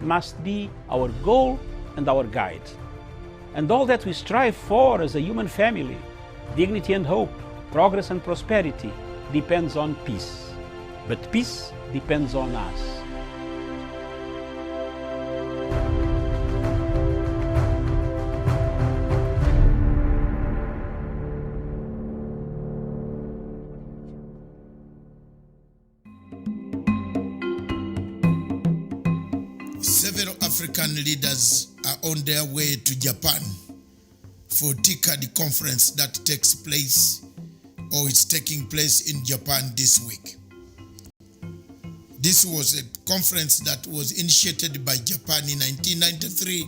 must be our goal and our guide. And all that we strive for as a human family, dignity and hope, progress and prosperity, depends on peace. But peace depends on us. Several African leaders are on their way to Japan for TICAD conference that takes place or is taking place in Japan this week. This was a conference that was initiated by Japan in 1993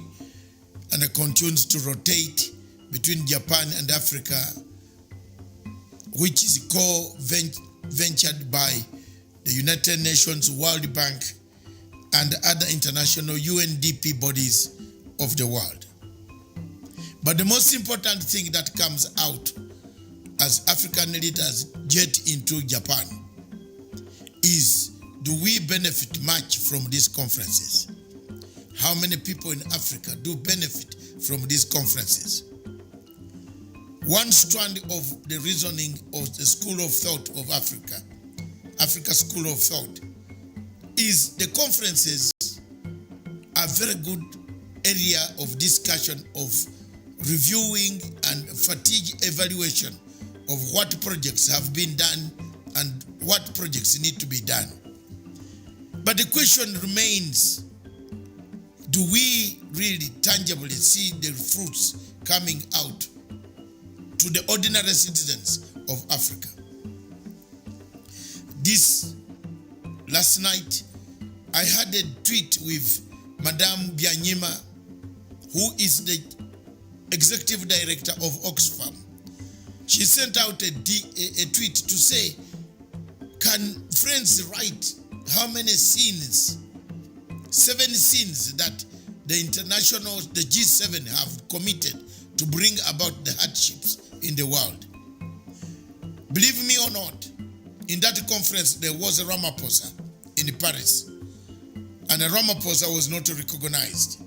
and it continues to rotate between Japan and Africa, which is co-ventured by the United Nations, World Bank, and other international UNDP bodies of the world. But the most important thing that comes out as African leaders jet into Japan is, do we benefit much from these conferences? How many people in Africa do benefit from these conferences? One strand of the reasoning of the School of Thought of Africa, Africa School of Thought, is the conferences are very good area of discussion, of reviewing and fatigue evaluation of what projects have been done and what projects need to be done. But the question remains, do we really tangibly see the fruits coming out to the ordinary citizens of Africa? This last night, I had a tweet with Madame Byanyima, who is the executive director of Oxfam. She sent out a tweet to say, can friends write how many sins, 7 sins that the G7 have committed to bring about the hardships in the world? Believe me or not, in that conference there was a Ramaphosa in Paris, and a Ramaphosa was not recognized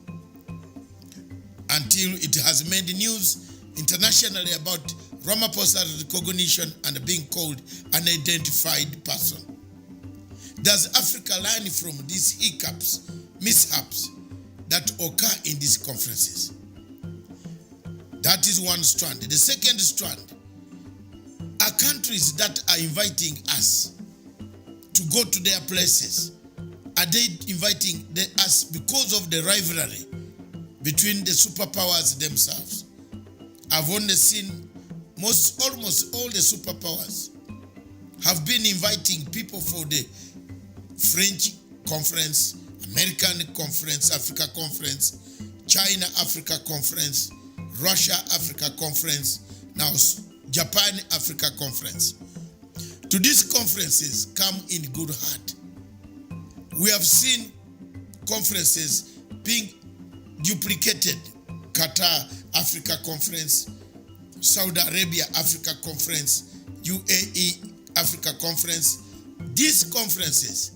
until it has made news internationally about Ramaphosa's recognition and being called unidentified person. Does Africa learn from these hiccups, mishaps that occur in these conferences? That is one strand. The second strand are countries that are inviting us to go to their places. Are they inviting us because of the rivalry between the superpowers themselves? I've only seen almost all the superpowers have been inviting people for the French conference, American conference, Africa conference, China Africa conference, Russia Africa conference, now Japan Africa conference. To these conferences come in good heart. We have seen conferences being duplicated. Qatar Africa conference, Saudi Arabia Africa conference, UAE Africa conference. These conferences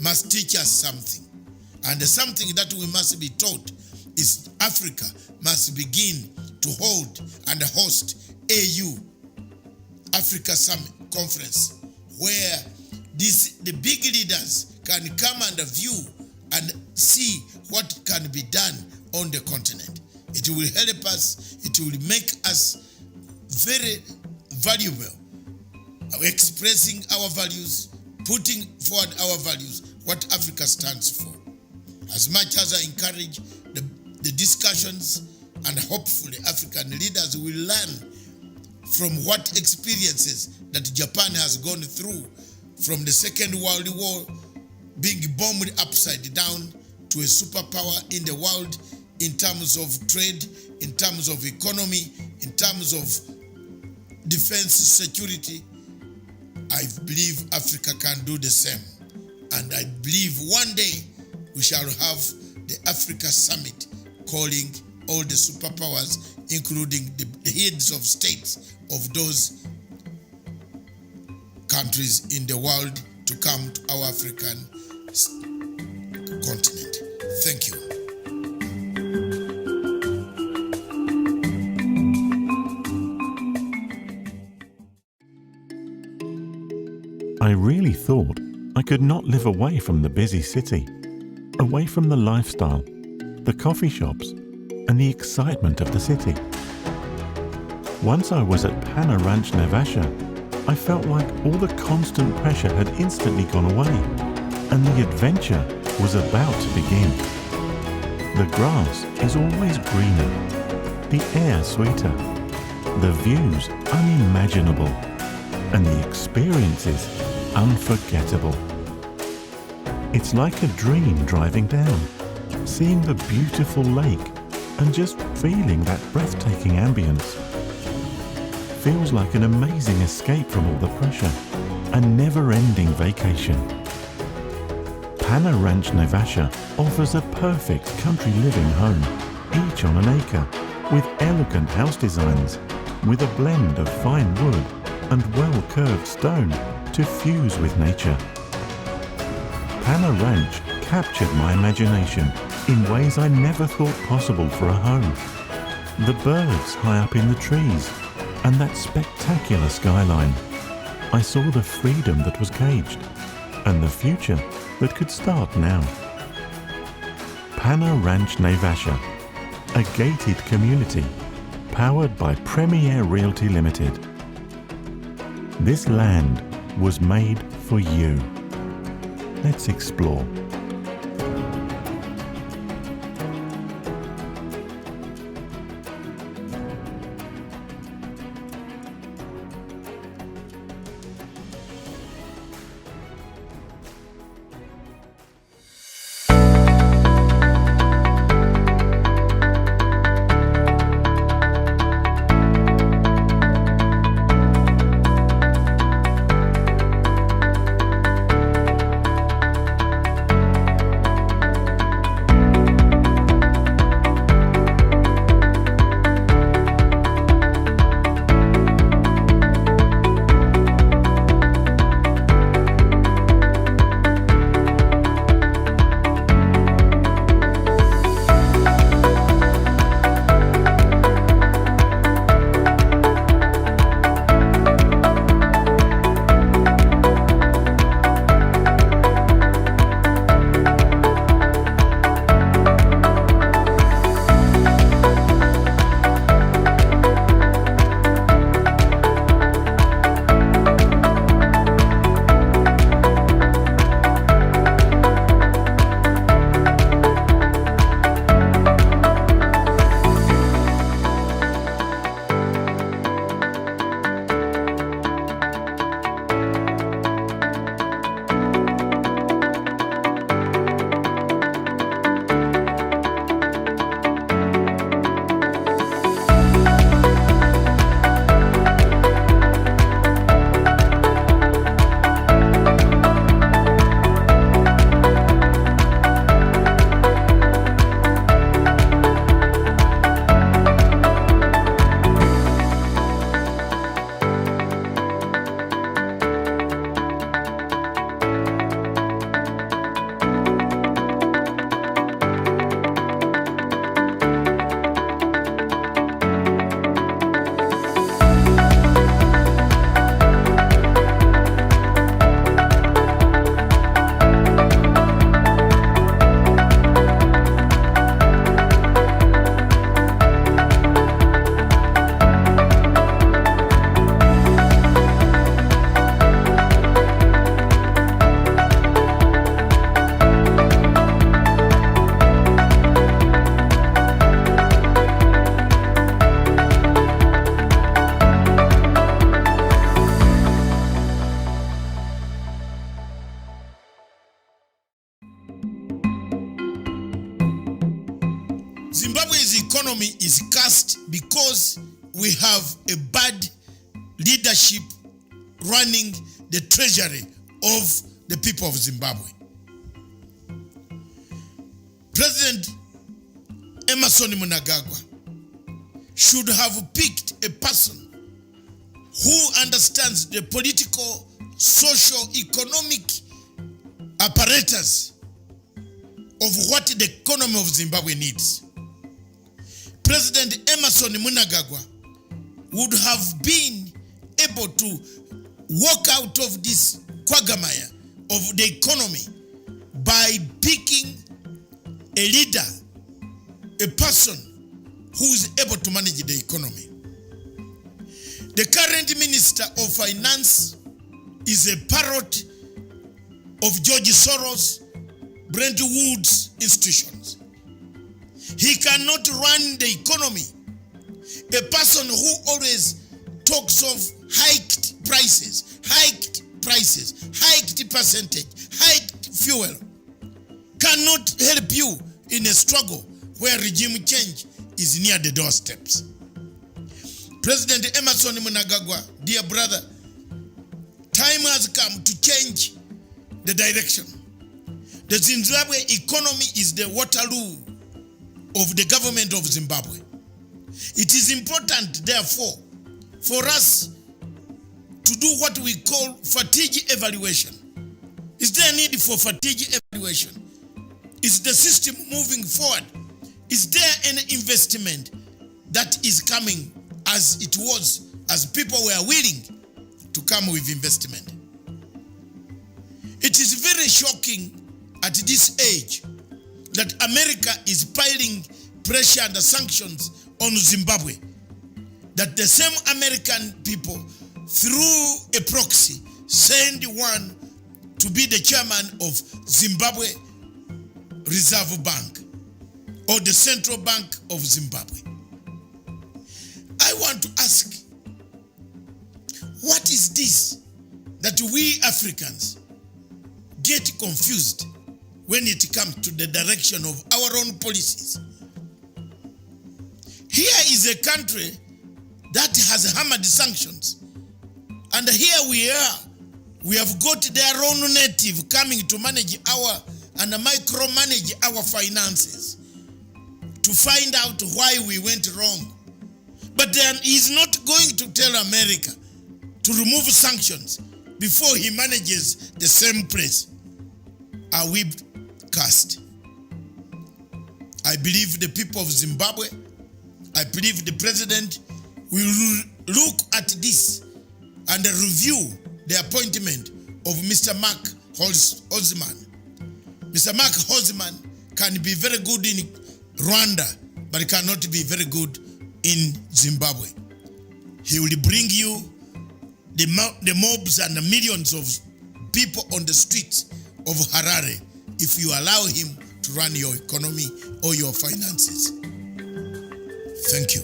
must teach us something. And the something that we must be taught is Africa must begin to hold and host AU, Africa Summit Conference, where the big leaders can come and view and see what can be done on the continent. It will help us, it will make us very valuable, expressing our values, putting forward our values, what Africa stands for. As much as I encourage the discussions, and hopefully African leaders will learn from what experiences that Japan has gone through from the Second World War, being bombed upside down to a superpower in the world in terms of trade, in terms of economy, in terms of defense security. I believe Africa can do the same. And I believe one day we shall have the Africa Summit calling all the superpowers, including the heads of states of those countries in the world, to come to our African continent. Thank you. I really thought I could not live away from the busy city, away from the lifestyle, the coffee shops, and the excitement of the city. Once I was at Pana Ranch Nevasha, I felt like all the constant pressure had instantly gone away, and the adventure was about to begin. The grass is always greener, the air sweeter, the views unimaginable, and the experiences unforgettable. It's like a dream driving down, seeing the beautiful lake and just feeling that breathtaking ambience. Feels like an amazing escape from all the pressure, a never-ending vacation. Pana Ranch Nevasha offers a perfect country living home, each on an acre, with elegant house designs, with a blend of fine wood and well-curved stone to fuse with nature. Pana Ranch captured my imagination in ways I never thought possible for a home. The birds high up in the trees and that spectacular skyline. I saw the freedom that was caged and the future that could start now. Pana Ranch Nevasha, a gated community powered by Premier Realty Limited. This land was made for you. Let's explore. Zimbabwe's economy is cursed because we have a bad leadership running the treasury of the people of Zimbabwe. President Emmerson Mnangagwa should have picked a person who understands the political, social, economic apparatus of what the economy of Zimbabwe needs. President Emerson Mnangagwa would have been able to walk out of this quagmire of the economy by picking a leader, a person who is able to manage the economy. The current Minister of Finance is a parrot of George Soros, Brent Woods institutions. He cannot run the economy. A person who always talks of hiked prices, hiked percentage, hiked fuel, cannot help you in a struggle where regime change is near the doorsteps. President Emerson Mnangagwa, dear brother, time has come to change the direction. The Zimbabwe economy is the Waterloo of the government of Zimbabwe. It is important, therefore, for us to do what we call fatigue evaluation. Is there a need for fatigue evaluation? Is the system moving forward? Is there an investment that is coming as it was, as people were willing to come with investment? It is very shocking at this age that America is piling pressure and sanctions on Zimbabwe, that the same American people, through a proxy, send one to be the chairman of Zimbabwe Reserve Bank, or the Central Bank of Zimbabwe. I want to ask, what is this that we Africans get confused when it comes to the direction of our own policies? Here is a country that has hammered sanctions, and here we are. We have got their own native coming to manage our and micromanage our finances to find out why we went wrong. But then he's not going to tell America to remove sanctions before he manages the same place. Are we cursed? I believe the people of Zimbabwe, I believe the president will look at this and review the appointment of Mr. Mark Holzman. Mr. Mark Holzman can be very good in Rwanda, but cannot be very good in Zimbabwe. He will bring you the mobs and the millions of people on the streets of Harare if you allow him to run your economy or your finances. Thank you.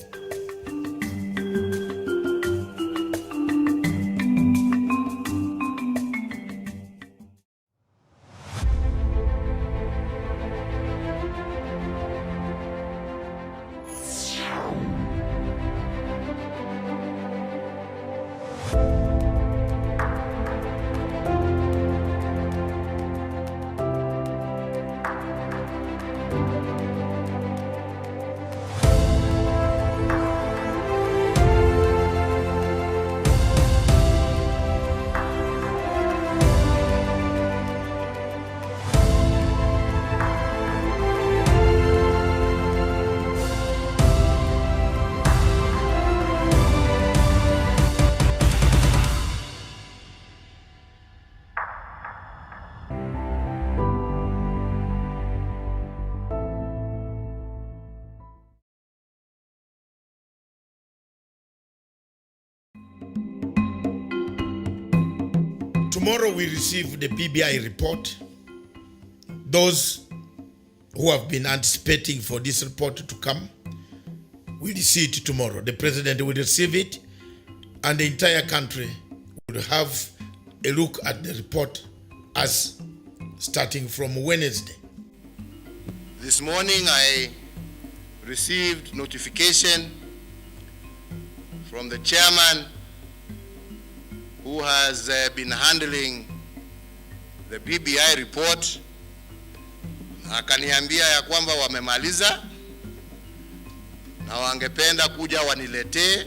Tomorrow we receive the PBI report. Those who have been anticipating for this report to come will see it tomorrow. The president will receive it, and the entire country will have a look at the report as starting from Wednesday. This morning I received notification from the chairman who has been handling the BBI report. Akaniambia ya kwamba wamemaliza na wangependa kuja waniletee,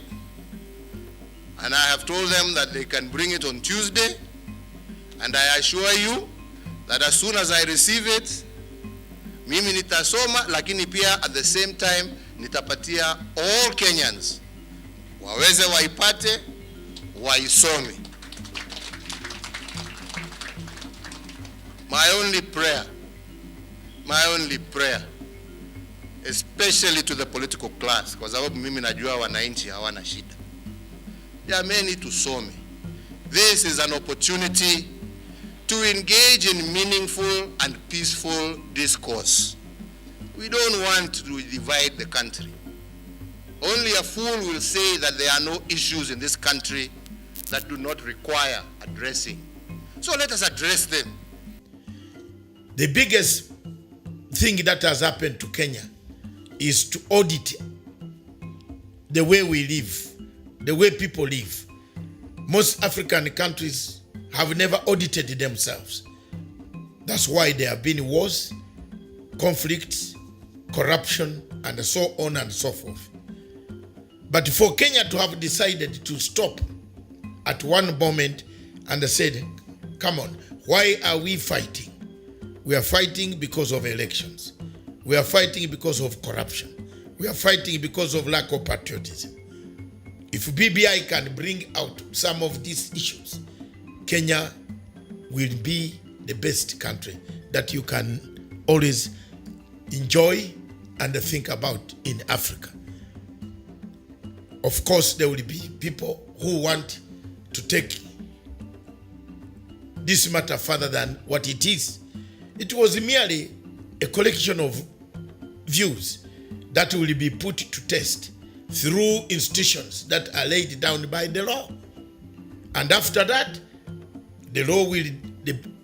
and I have told them that they can bring it on Tuesday, and I assure you that as soon as I receive it, Mimi nitasoma, lakini pia at the same time nitapatia all Kenyans waweze waipate, waisome. My only prayer, especially to the political class, kwa sababu mimi najua wananchi hawana shida. Jameni, tusome. This is an opportunity to engage in meaningful and peaceful discourse. We don't want to divide the country. Only a fool will say that there are no issues in this country that do not require addressing. So let us address them. The biggest thing that has happened to Kenya is to audit the way we live, the way people live. Most African countries have never audited themselves. That's why there have been wars, conflicts, corruption, and so on and so forth. But for Kenya to have decided to stop at one moment and said, come on, why are we fighting? We are fighting because of elections. We are fighting because of corruption. We are fighting because of lack of patriotism. If BBI can bring out some of these issues, Kenya will be the best country that you can always enjoy and think about in Africa. Of course, there will be people who want to take this matter further than what it is. It was merely a collection of views that will be put to test through institutions that are laid down by the law. And after that, the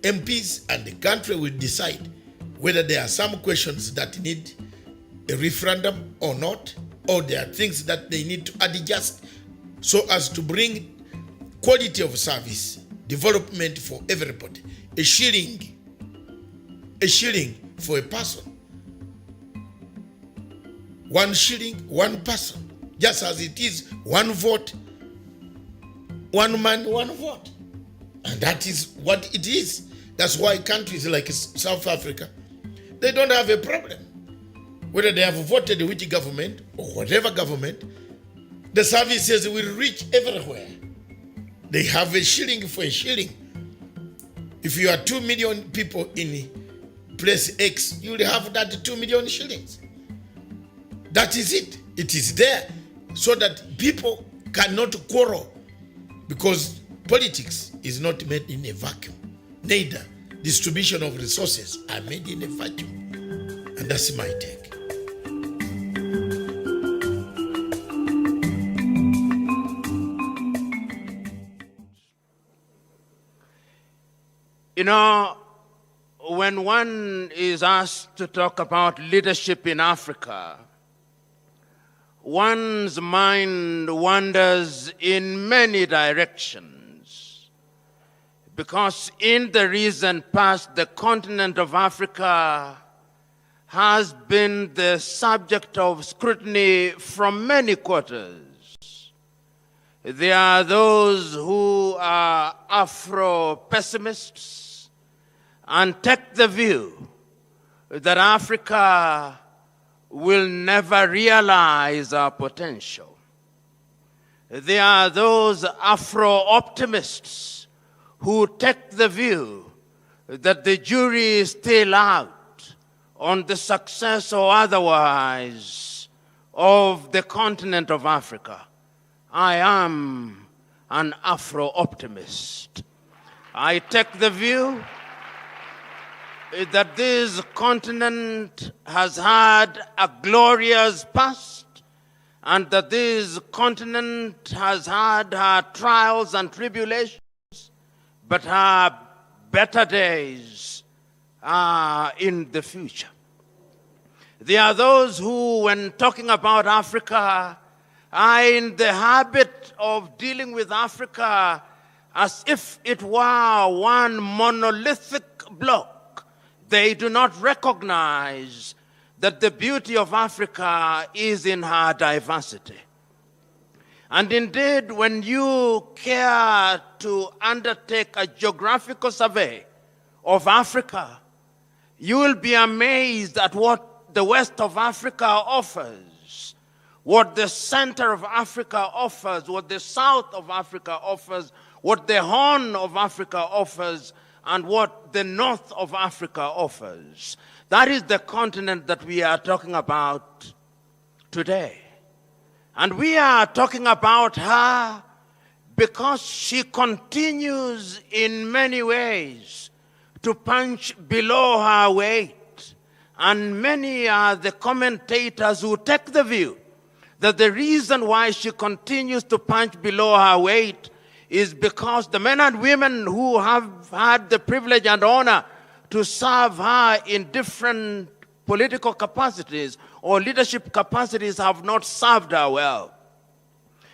MPs and the country will decide whether there are some questions that need a referendum or not, or there are things that they need to adjust so as to bring quality of service, development for everybody. A shilling for a person. 1 shilling, 1 person. Just as it is 1 vote, 1 man, 1 vote. And that is what it is. That's why countries like South Africa, they don't have a problem. Whether they have voted which government or whatever government, the services will reach everywhere. They have a shilling for a shilling. If you are 2 million people in place X, you will have that 2 million shillings. That is it. It is there so that people cannot quarrel, because politics is not made in a vacuum. Neither distribution of resources are made in a vacuum. And that's my take. You know, when one is asked to talk about leadership in Africa, one's mind wanders in many directions, because in the recent past, the continent of Africa has been the subject of scrutiny from many quarters. There are those who are Afro-pessimists and take the view that Africa will never realize our potential. There are those Afro-optimists who take the view that the jury is still out on the success or otherwise of the continent of Africa. I am an Afro-optimist. I take the view that this continent has had a glorious past, and that this continent has had her trials and tribulations, but her better days are in the future. There are those who, when talking about Africa, are in the habit of dealing with Africa as if it were one monolithic block. They do not recognize that the beauty of Africa is in her diversity. And indeed, when you care to undertake a geographical survey of Africa, you will be amazed at what the west of Africa offers, what the center of Africa offers, what the south of Africa offers, what the Horn of Africa offers, and what the north of Africa offers. That is the continent that we are talking about today. And we are talking about her because she continues in many ways to punch below her weight. And many are the commentators who take the view that the reason why she continues to punch below her weight is because the men and women who have had the privilege and honor to serve her in different political capacities or leadership capacities have not served her well.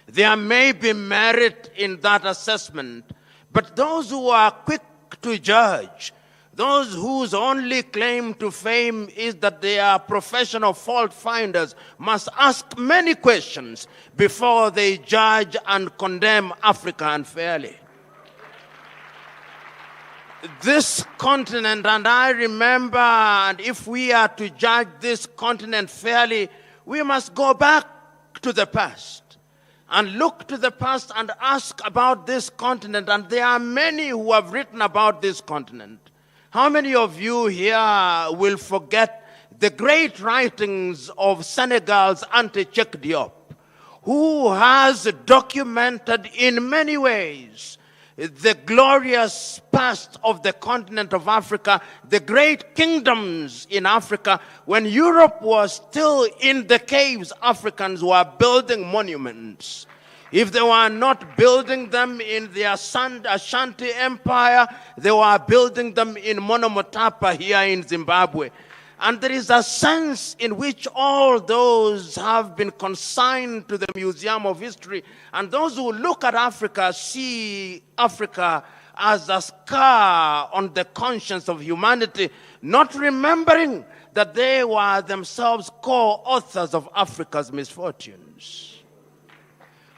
There may be merit in that assessment, but those who are quick to judge, those whose only claim to fame is that they are professional fault finders, must ask many questions before they judge and condemn Africa unfairly. This continent, and I remember, and if we are to judge this continent fairly, we must go back to the past and look to the past and ask about this continent. And there are many who have written about this continent. How many of you here will forget the great writings of Senegal's Anta Diop, who has documented in many ways the glorious past of the continent of Africa, the great kingdoms in Africa. When Europe was still in the caves, Africans were building monuments. If they were not building them in the Ashanti Empire, they were building them in Monomotapa here in Zimbabwe. And there is a sense in which all those have been consigned to the Museum of History. And those who look at Africa see Africa as a scar on the conscience of humanity, not remembering that they were themselves co-authors of Africa's misfortunes.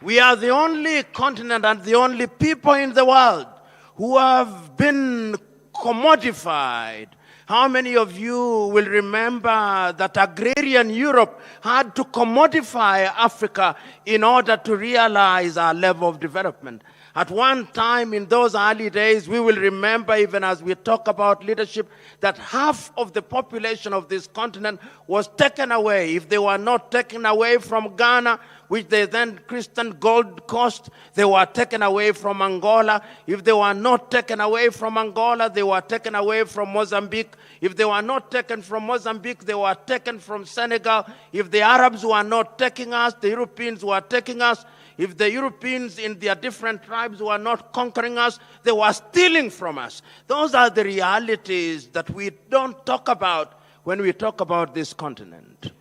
We are the only continent and the only people in the world who have been commodified. How many of you will remember that agrarian Europe had to commodify Africa in order to realize our level of development? At one time in those early days, we will remember, even as we talk about leadership, that half of the population of this continent was taken away. If they were not taken away from Ghana, which they then christened Gold Coast, they were taken away from Angola. If they were not taken away from Angola, they were taken away from Mozambique. If they were not taken from Mozambique, they were taken from Senegal. If the Arabs were not taking us, the Europeans were taking us. If the Europeans in their different tribes were not conquering us, they were stealing from us. Those are the realities that we don't talk about when we talk about this continent.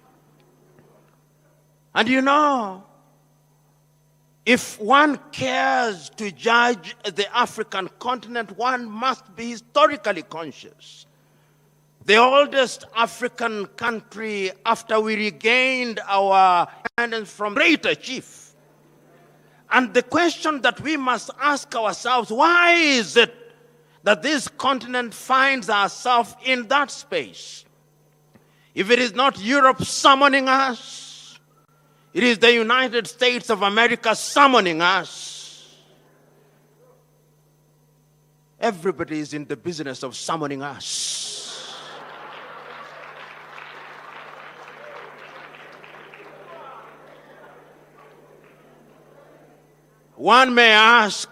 And you know, if one cares to judge the African continent, one must be historically conscious. The oldest African country after we regained our independence from Greater Chief. And the question that we must ask ourselves, why is it that this continent finds ourselves in that space? If it is not Europe summoning us, it is the United States of America summoning us. Everybody is in the business of summoning us. One may ask,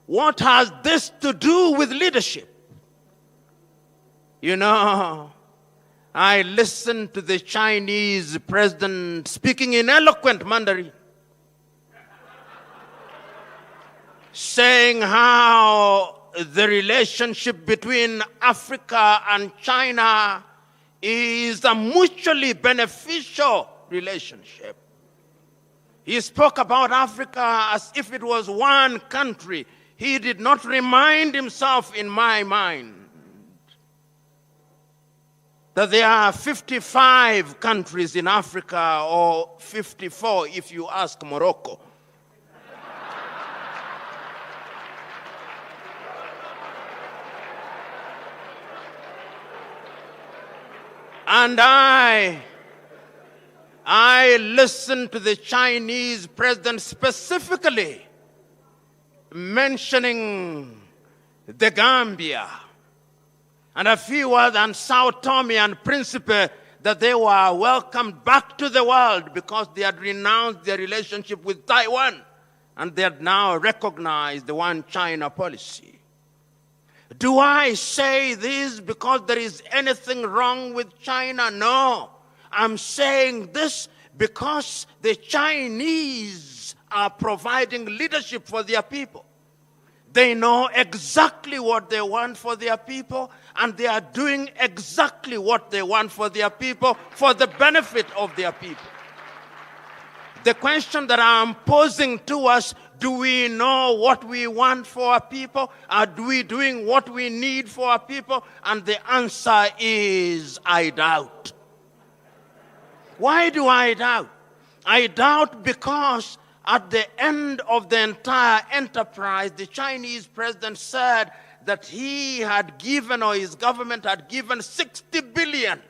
what has this to do with leadership? You know, I listened to the Chinese president speaking in eloquent Mandarin, saying how the relationship between Africa and China is a mutually beneficial relationship. He spoke about Africa as if it was one country. He did not remind himself, in my mind, that there are 55 countries in Africa, or 54 if you ask Morocco. And I listened to the Chinese president specifically mentioning the Gambia and a few other, and Sao Tome and Principe, that they were welcomed back to the world because they had renounced their relationship with Taiwan and they had now recognized the one China policy. Do I say this because there is anything wrong with China? No. I'm saying this because the Chinese are providing leadership for their people. They know exactly what they want for their people, and they are doing exactly what they want for their people for the benefit of their people. The question that I'm posing to us, do we know what we want for our people? Are we doing what we need for our people? And the answer is, I doubt. Why do I doubt? I doubt because at the end of the entire enterprise, the Chinese president said that he had given, or his government had given, 60 billion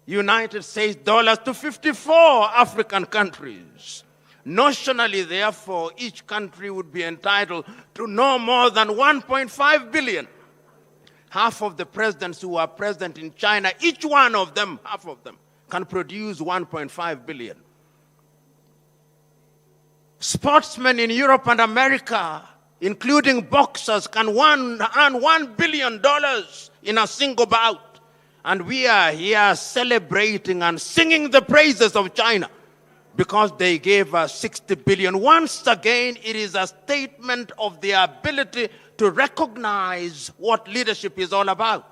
United States dollars to 54 African countries. Notionally, therefore, each country would be entitled to no more than 1.5 billion. Half of the presidents who are present in China, each one of them, half of them, can produce 1.5 billion. Sportsmen in Europe and America, including boxers, can earn $1 billion in a single bout. And we are here celebrating and singing the praises of China because they gave us 60 billion. Once again, it is a statement of their ability to recognize what leadership is all about.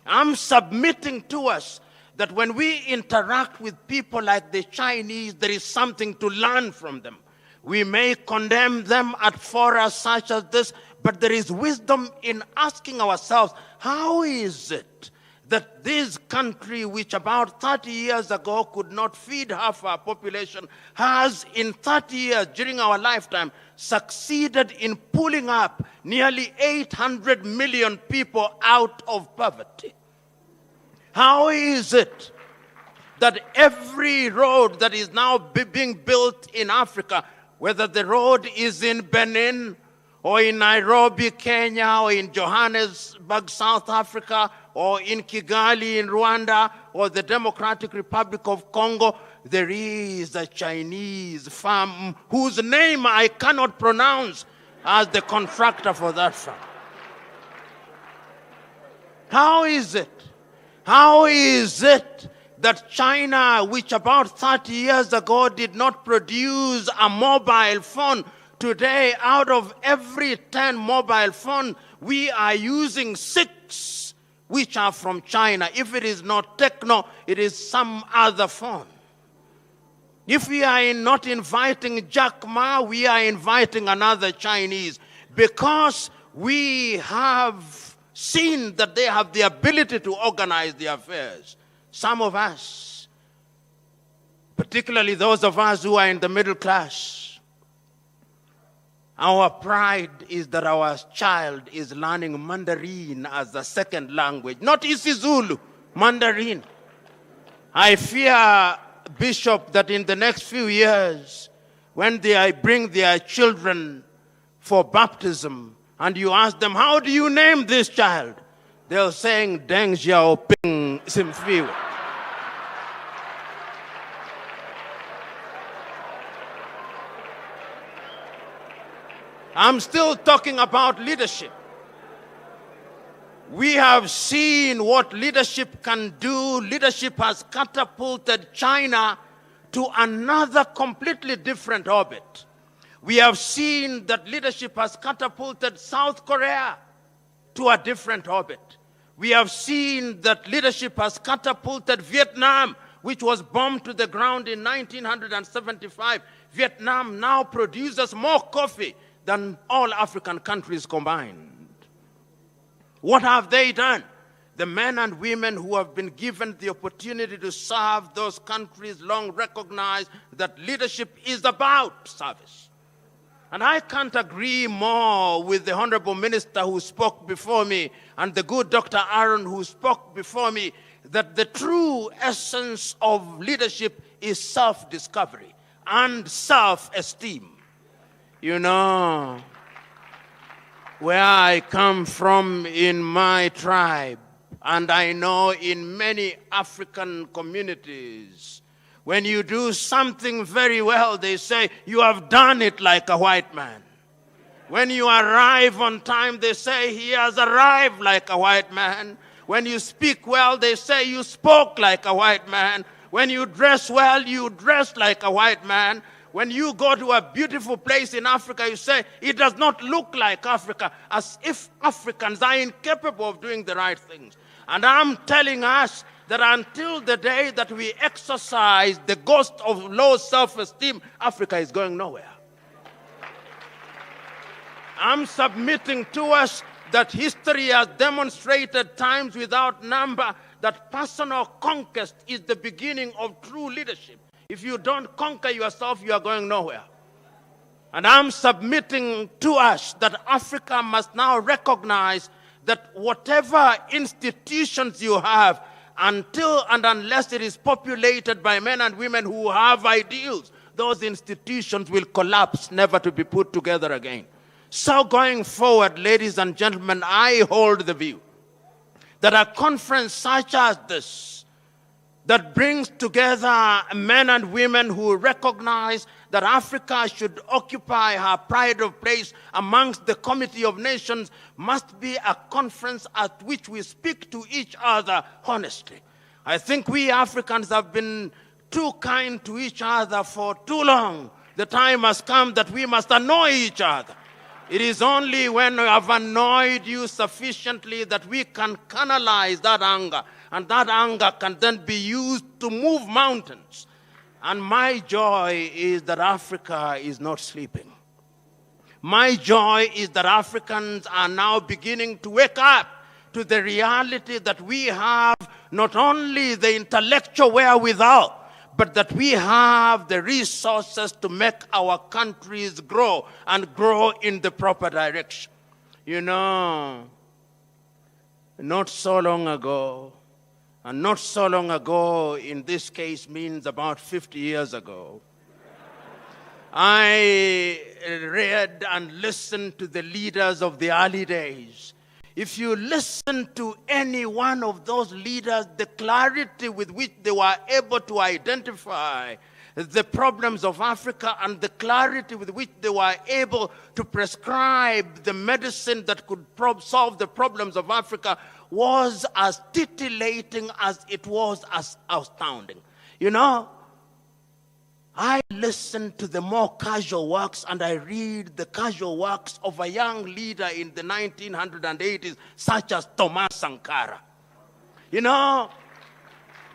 I'm submitting to us that when we interact with people like the Chinese, there is something to learn from them. We may condemn them at forums such as this, but there is wisdom in asking ourselves, how is it that this country, which about 30 years ago could not feed half our population, has in 30 years during our lifetime succeeded in pulling up nearly 800 million people out of poverty? How is it that every road that is now being built in Africa, whether the road is in Benin or in Nairobi, Kenya, or in Johannesburg, South Africa, or in Kigali, in Rwanda, or the Democratic Republic of Congo, there is a Chinese firm whose name I cannot pronounce as the contractor for that firm? How is it? How is it that China, which about 30 years ago did not produce a mobile phone, today out of every 10 mobile phones, we are using 6 which are from China? If it is not Techno, it is some other phone. If we are not inviting Jack Ma, we are inviting another Chinese, because we have seen that they have the ability to organize their affairs. Some of us, particularly those of us who are in the middle class, our pride is that our child is learning Mandarin as a second language, not isiZulu, Mandarin. I fear, Bishop, that in the next few years, when they bring their children for baptism, and you ask them, how do you name this child? They'll say, Deng Xiaoping Simfiwe. I'm still talking about leadership. We have seen what leadership can do. Leadership has catapulted China to another completely different orbit. We have seen that leadership has catapulted South Korea to a different orbit. We have seen that leadership has catapulted Vietnam, which was bombed to the ground in 1975. Vietnam now produces more coffee than all African countries combined. What have they done? The men and women who have been given the opportunity to serve those countries long recognize that leadership is about service. And I can't agree more with the Honorable Minister who spoke before me and the good Dr. Aaron who spoke before me that the true essence of leadership is self-discovery and self-esteem. You know, where I come from in my tribe, and I know in many African communities, when you do something very well, they say, you have done it like a white man. When you arrive on time, they say, he has arrived like a white man. When you speak well, they say, you spoke like a white man. When you dress well, you dress like a white man. When you go to a beautiful place in Africa, you say, it does not look like Africa, as if Africans are incapable of doing the right things. And I'm telling us that until the day that we exercise the ghost of low self-esteem, Africa is going nowhere. I'm submitting to us that history has demonstrated times without number that personal conquest is the beginning of true leadership. If you don't conquer yourself, you are going nowhere. And I'm submitting to us that Africa must now recognize that whatever institutions you have, until and unless it is populated by men and women who have ideals, those institutions will collapse, never to be put together again. So going forward, ladies and gentlemen, I hold the view that a conference such as this, that brings together men and women who recognize that Africa should occupy her pride of place amongst the Committee of Nations, must be a conference at which we speak to each other honestly. I think we Africans have been too kind to each other for too long. The time has come that we must annoy each other. It is only when we have annoyed you sufficiently that we can canalize that anger, and that anger can then be used to move mountains. And my joy is that Africa is not sleeping. My joy is that Africans are now beginning to wake up to the reality that we have not only the intellectual wherewithal, but that we have the resources to make our countries grow and grow in the proper direction. You know, not so long ago, and not so long ago in this case means about 50 years ago, I read and listened to the leaders of the early days. If you listen to any one of those leaders, the clarity with which they were able to identify the problems of Africa and the clarity with which they were able to prescribe the medicine that could solve the problems of Africa was as titillating as it was as astounding. You know, I listen to the more casual works and I read the casual works of a young leader in the 1980s, such as Thomas Sankara. You know,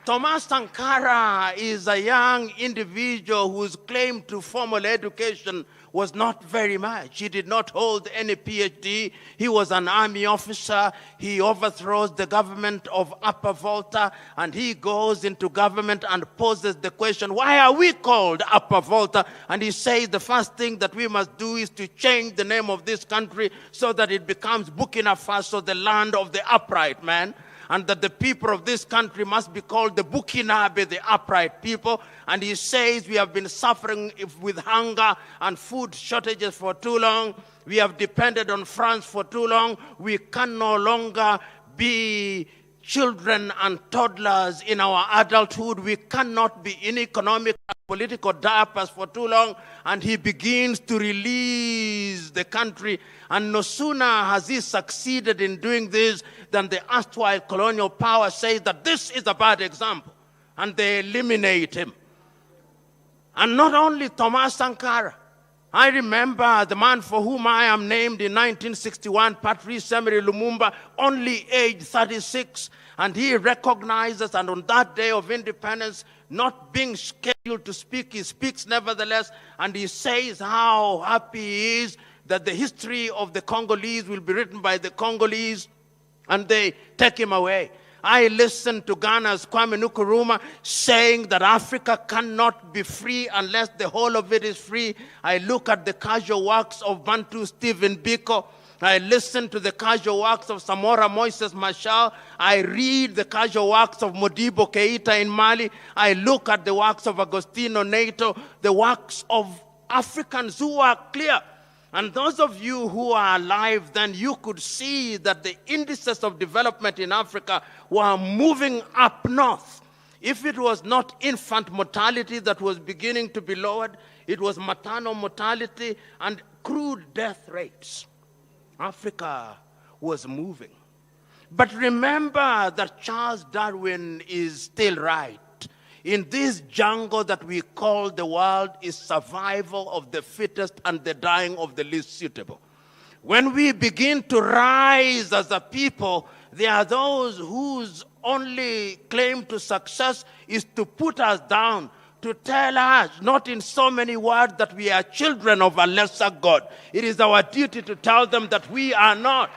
Thomas Sankara is a young individual whose claim to formal education was not very much. He did not hold any PhD. He was an army officer. He overthrows the government of Upper Volta, and he goes into government and poses the question, why are we called Upper Volta? And he says the first thing that we must do is to change the name of this country so that it becomes Burkina Faso, the land of the upright man, and that the people of this country must be called the Bukinabe, the upright people. And he says we have been suffering with hunger and food shortages for too long. We have depended on France for too long. We can no longer be children and toddlers in our adulthood. We cannot be in economic and political diapers for too long. And he begins to release the country. And no sooner has he succeeded in doing this than the erstwhile colonial power says that this is a bad example. And they eliminate him. And not only Thomas Sankara. I remember the man for whom I am named in 1961, Patrice Emery Lumumba, only aged 36, and he recognizes, and on that day of independence, not being scheduled to speak, he speaks nevertheless, and he says how happy he is that the history of the Congolese will be written by the Congolese, and they take him away. I listen to Ghana's Kwame Nkrumah saying that Africa cannot be free unless the whole of it is free. I look at the casual works of Bantu Stephen Biko. I listen to the casual works of Samora Moises Machel. I read the casual works of Modibo Keita in Mali. I look at the works of Agostino Neto, the works of Africans who are clear. And those of you who are alive, then you could see that the indices of development in Africa were moving up north. If it was not infant mortality that was beginning to be lowered, it was maternal mortality and crude death rates. Africa was moving. But remember that Charles Darwin is still right. In this jungle that we call the world is survival of the fittest and the dying of the least suitable. When we begin to rise as a people, there are those whose only claim to success is to put us down, to tell us, not in so many words, that we are children of a lesser God. It is our duty to tell them that we are not.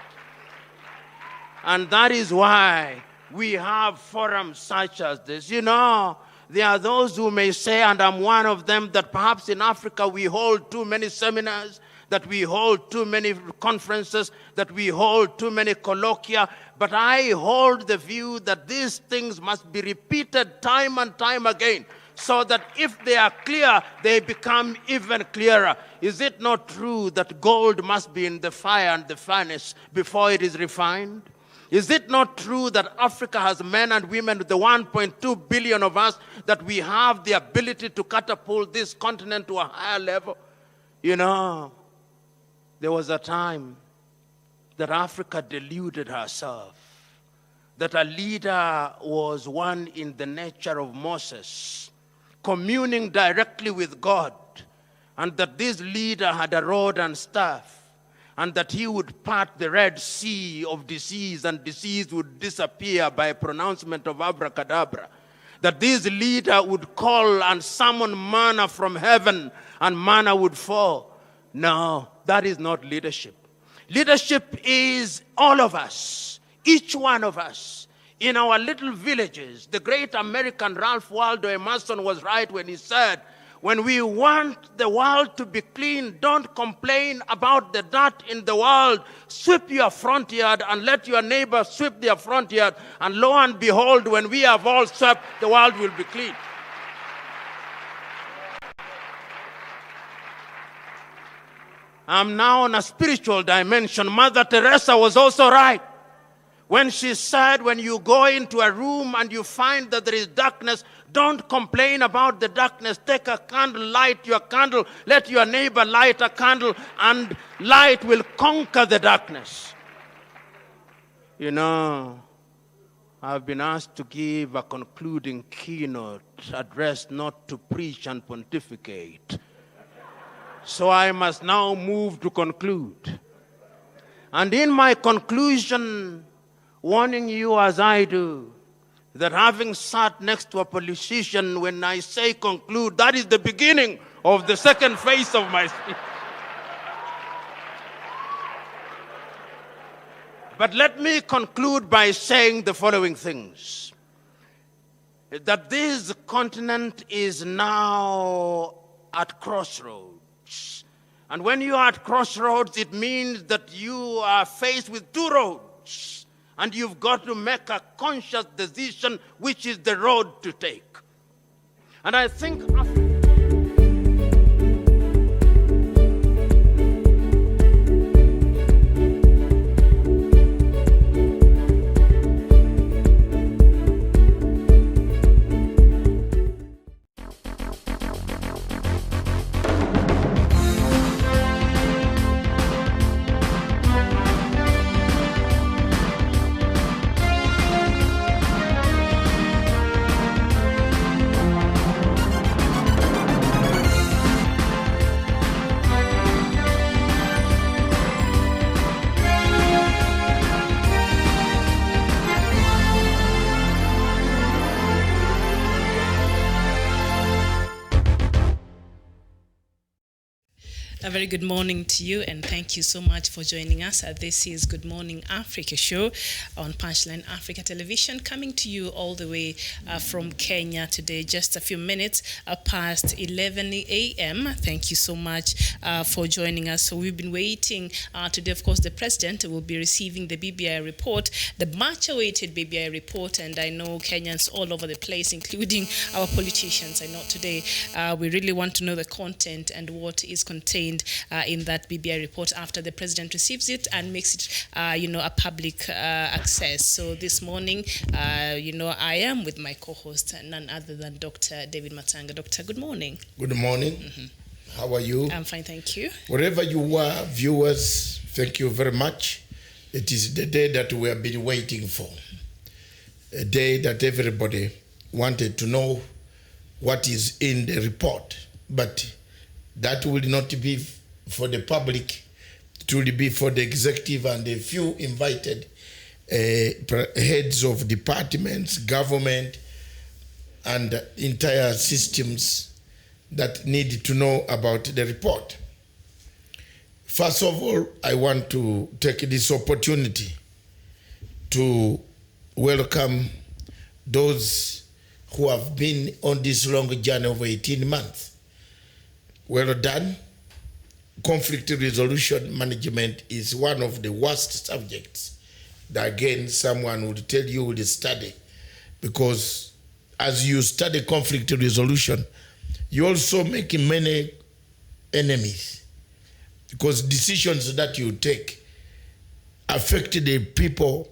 And that is why we have forums such as this. You know, there are those who may say, and I'm one of them, that perhaps in Africa we hold too many seminars, that we hold too many conferences, that we hold too many colloquia. But I hold the view that these things must be repeated time and time again, so that if they are clear, they become even clearer. Is it not true that gold must be in the fire and the furnace before it is refined? Is it not true that Africa has men and women, the 1.2 billion of us, that we have the ability to catapult this continent to a higher level? You know, there was a time that Africa deluded herself, that a leader was one in the nature of Moses, communing directly with God, and that this leader had a rod and staff, and that he would part the Red Sea of disease, and disease would disappear by pronouncement of abracadabra. That this leader would call and summon manna from heaven, and manna would fall. No, that is not leadership. Leadership is all of us, each one of us, in our little villages. The great American Ralph Waldo Emerson was right when he said, when we want the world to be clean, don't complain about the dirt in the world. Sweep your front yard and let your neighbor sweep their front yard. And lo and behold, when we have all swept, the world will be clean. I'm now on a spiritual dimension. Mother Teresa was also right when she said, when you go into a room and you find that there is darkness, don't complain about the darkness. Take a candle, light your candle, let your neighbor light a candle, and light will conquer the darkness. You know, I've been asked to give a concluding keynote address, not to preach and pontificate. So I must now move to conclude. And in my conclusion, warning you as I do, that having sat next to a politician, when I say conclude, that is the beginning of the second phase of my speech. But let me conclude by saying the following things. That this continent is now at crossroads. And when you are at crossroads, it means that you are faced with two roads. And you've got to make a conscious decision which is the road to take. And I think A very good morning to you, and thank you so much for joining us. This is Good Morning Africa show on Punchline Africa Television, coming to you all the way from Kenya today, just a few minutes past 11 a.m. Thank you so much for joining us. So we've been waiting today. Of course, the president will be receiving the BBI report, the much-awaited BBI report, and I know Kenyans all over the place, including our politicians. I know today we really want to know the content and what is contained in that BBI report after the president receives it and makes it, a public access. So this morning, I am with my co-host, none other than Dr. David Matanga. Doctor, good morning. Good morning. Mm-hmm. How are you? I'm fine, thank you. Wherever you are, viewers, thank you very much. It is the day that we have been waiting for. A day that everybody wanted to know what is in the report. But that will not be for the public. It will be for the executive and a few invited heads of departments, government, and entire systems that need to know about the report. First of all, I want to take this opportunity to welcome those who have been on this long journey of 18 months. Well done. Conflict resolution management is one of the worst subjects that, again, someone would tell you will study, because as you study conflict resolution, you also make many enemies, because decisions that you take affect the people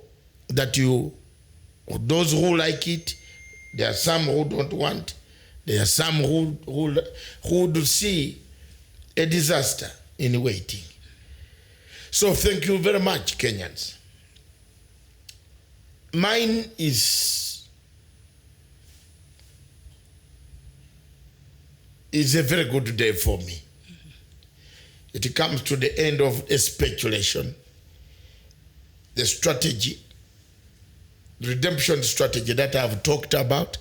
that those who like it. There are some who don't want. There are some who would see a disaster in waiting. So thank you very much, Kenyans. Mine is a very good day for me. It comes to the end of a speculation, the strategy, redemption strategy that I've talked about.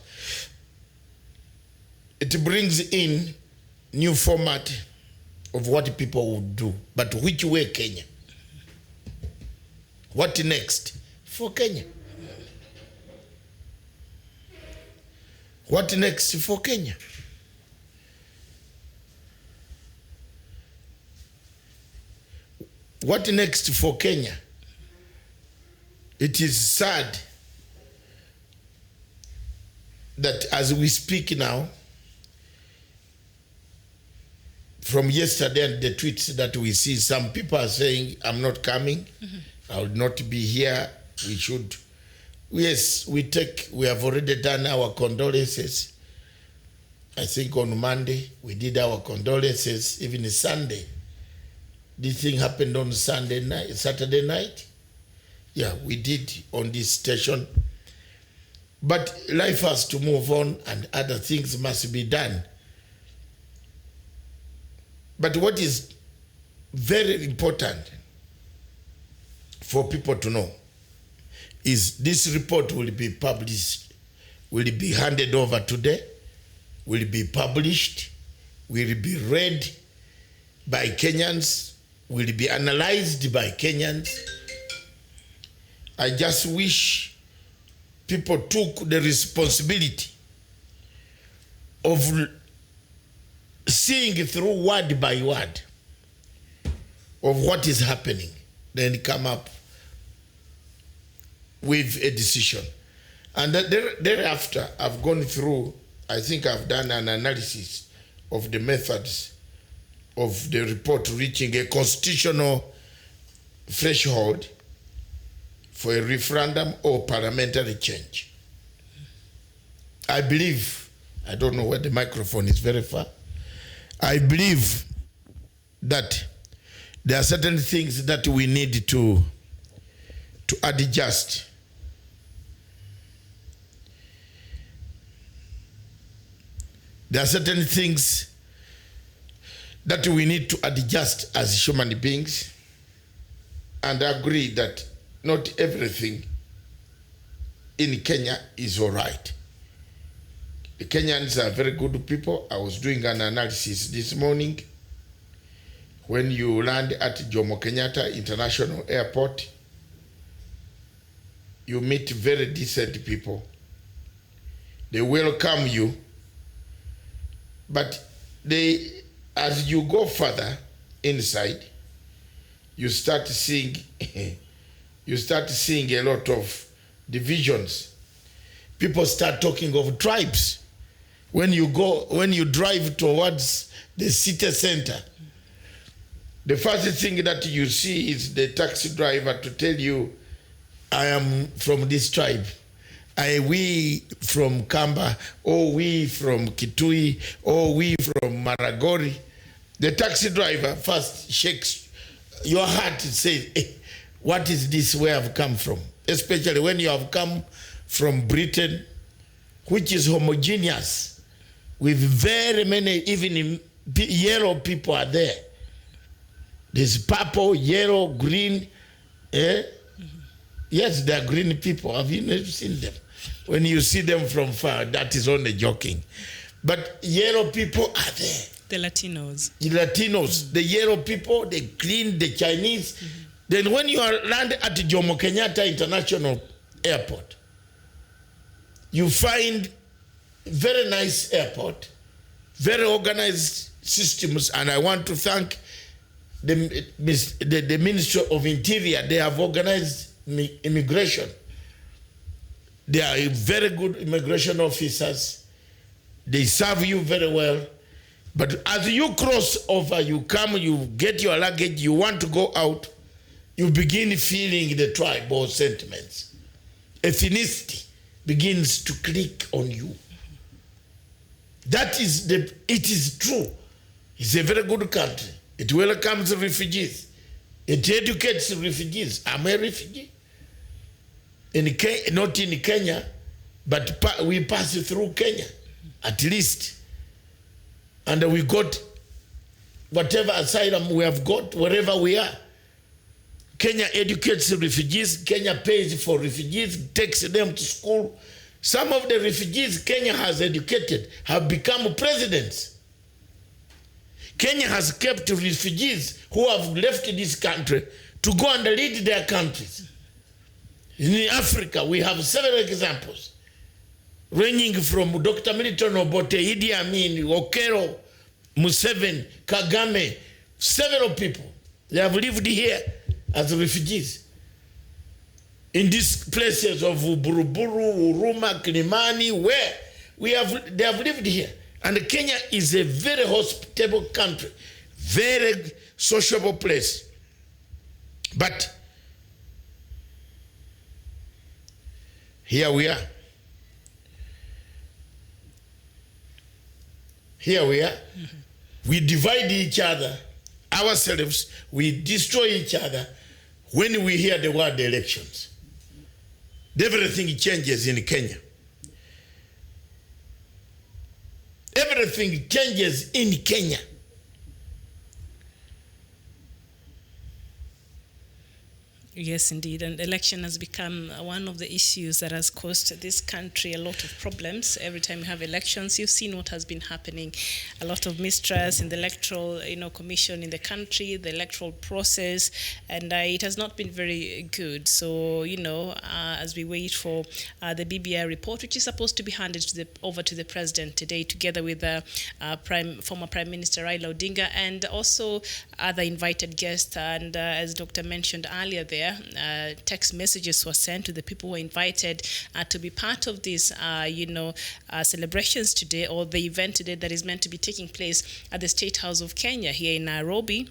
It brings in new format of what people would do. But which way, Kenya? What next for Kenya? What next for Kenya? What next for Kenya? It is sad that as we speak now, from yesterday and the tweets that we see, some people are saying, I'm not coming, I will not be here, we should. Yes, we have already done our condolences. I think on Monday, we did our condolences, even Sunday. This thing happened on Saturday night. Yeah, we did on this station. But life has to move on and other things must be done. But what is very important for people to know is this report will be published, will be handed over today, will be published, will be read by Kenyans, will be analyzed by Kenyans. I just wish people took the responsibility of seeing through word by word of what is happening, then come up with a decision. And thereafter, I've gone through, I think I've done an analysis of the methods of the report reaching a constitutional threshold for a referendum or parliamentary change. I believe, I don't know where the microphone is very far, I believe that there are certain things that we need to adjust. There are certain things that we need to adjust as human beings, and agree that not everything in Kenya is all right. The Kenyans are very good people. I was doing an analysis this morning When you land at Jomo Kenyatta International Airport, you meet very decent people. They welcome you, but as you go further inside, you start seeing a lot of divisions. People start talking of tribes. When you drive towards the city center, the first thing that you see is the taxi driver to tell you, I am from this tribe. We from Kamba, or we from Kitui, or we from Maragori. The taxi driver first shakes your heart and says, what is this, where I've come from? Especially when you have come from Britain, which is homogeneous, with very many, even yellow people are there. There's purple, yellow, green. Yes, they're green people. Have you never seen them? When you see them from far, that is only joking. But yellow people are there. The Latinos. The Latinos, the yellow people, the green, the Chinese. Then when you land at Jomo Kenyatta International Airport, you find very nice airport, very organized systems, and I want to thank the Ministry of Interior. They have organized immigration. They are very good immigration officers. They serve you very well. But as you cross over, you come, you get your luggage, you want to go out, you begin feeling the tribal sentiments. Ethnicity begins to click on you. It is true. It's a very good country. It welcomes refugees. It educates refugees. I'm a refugee. Not in Kenya, but we pass through Kenya, at least. And we got whatever asylum we have got, wherever we are. Kenya educates refugees. Kenya pays for refugees, takes them to school. Some of the refugees Kenya has educated have become presidents. Kenya has kept refugees who have left this country to go and lead their countries. In Africa, we have several examples, ranging from Dr. Milton Obote, Idi Amin, Okero, Museveni, Kagame, several people. They have lived here as refugees. In these places of Buruburu, Uruma, Kilimani, where they have lived here. And Kenya is a very hospitable country, very sociable place. But here we are. Here we are. Mm-hmm. We divide each other, ourselves, we destroy each other when we hear the word elections. Everything changes in Kenya. Everything changes in Kenya. Yes, indeed. And election has become one of the issues that has caused this country a lot of problems. Every time you have elections, you've seen what has been happening. A lot of mistrust in the electoral, commission in the country, the electoral process, and it has not been very good. So, as we wait for the BBI report, which is supposed to be handed over to the president today, together with the former Prime Minister Raila Odinga, and also other invited guests. And as Dr. mentioned earlier there, text messages were sent to the people who were invited to be part of these, celebrations today, or the event today that is meant to be taking place at the State House of Kenya here in Nairobi.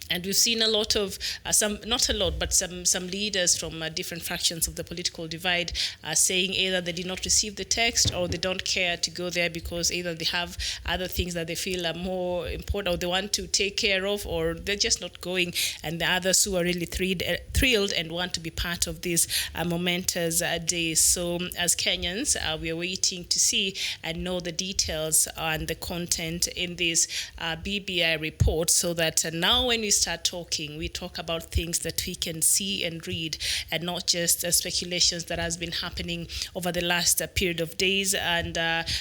And we've seen a lot of, some leaders from different fractions of the political divide saying either they did not receive the text or they don't care to go there because either they have other things that they feel are more important or they want to take care of, or they're just not going. And the others who are really thrilled and want to be part of this momentous day. So as Kenyans, we are waiting to see and know the details and the content in this BBI report, so that now when we start talking, we talk about things that we can see and read, and not just speculations that has been happening over the last period of days. And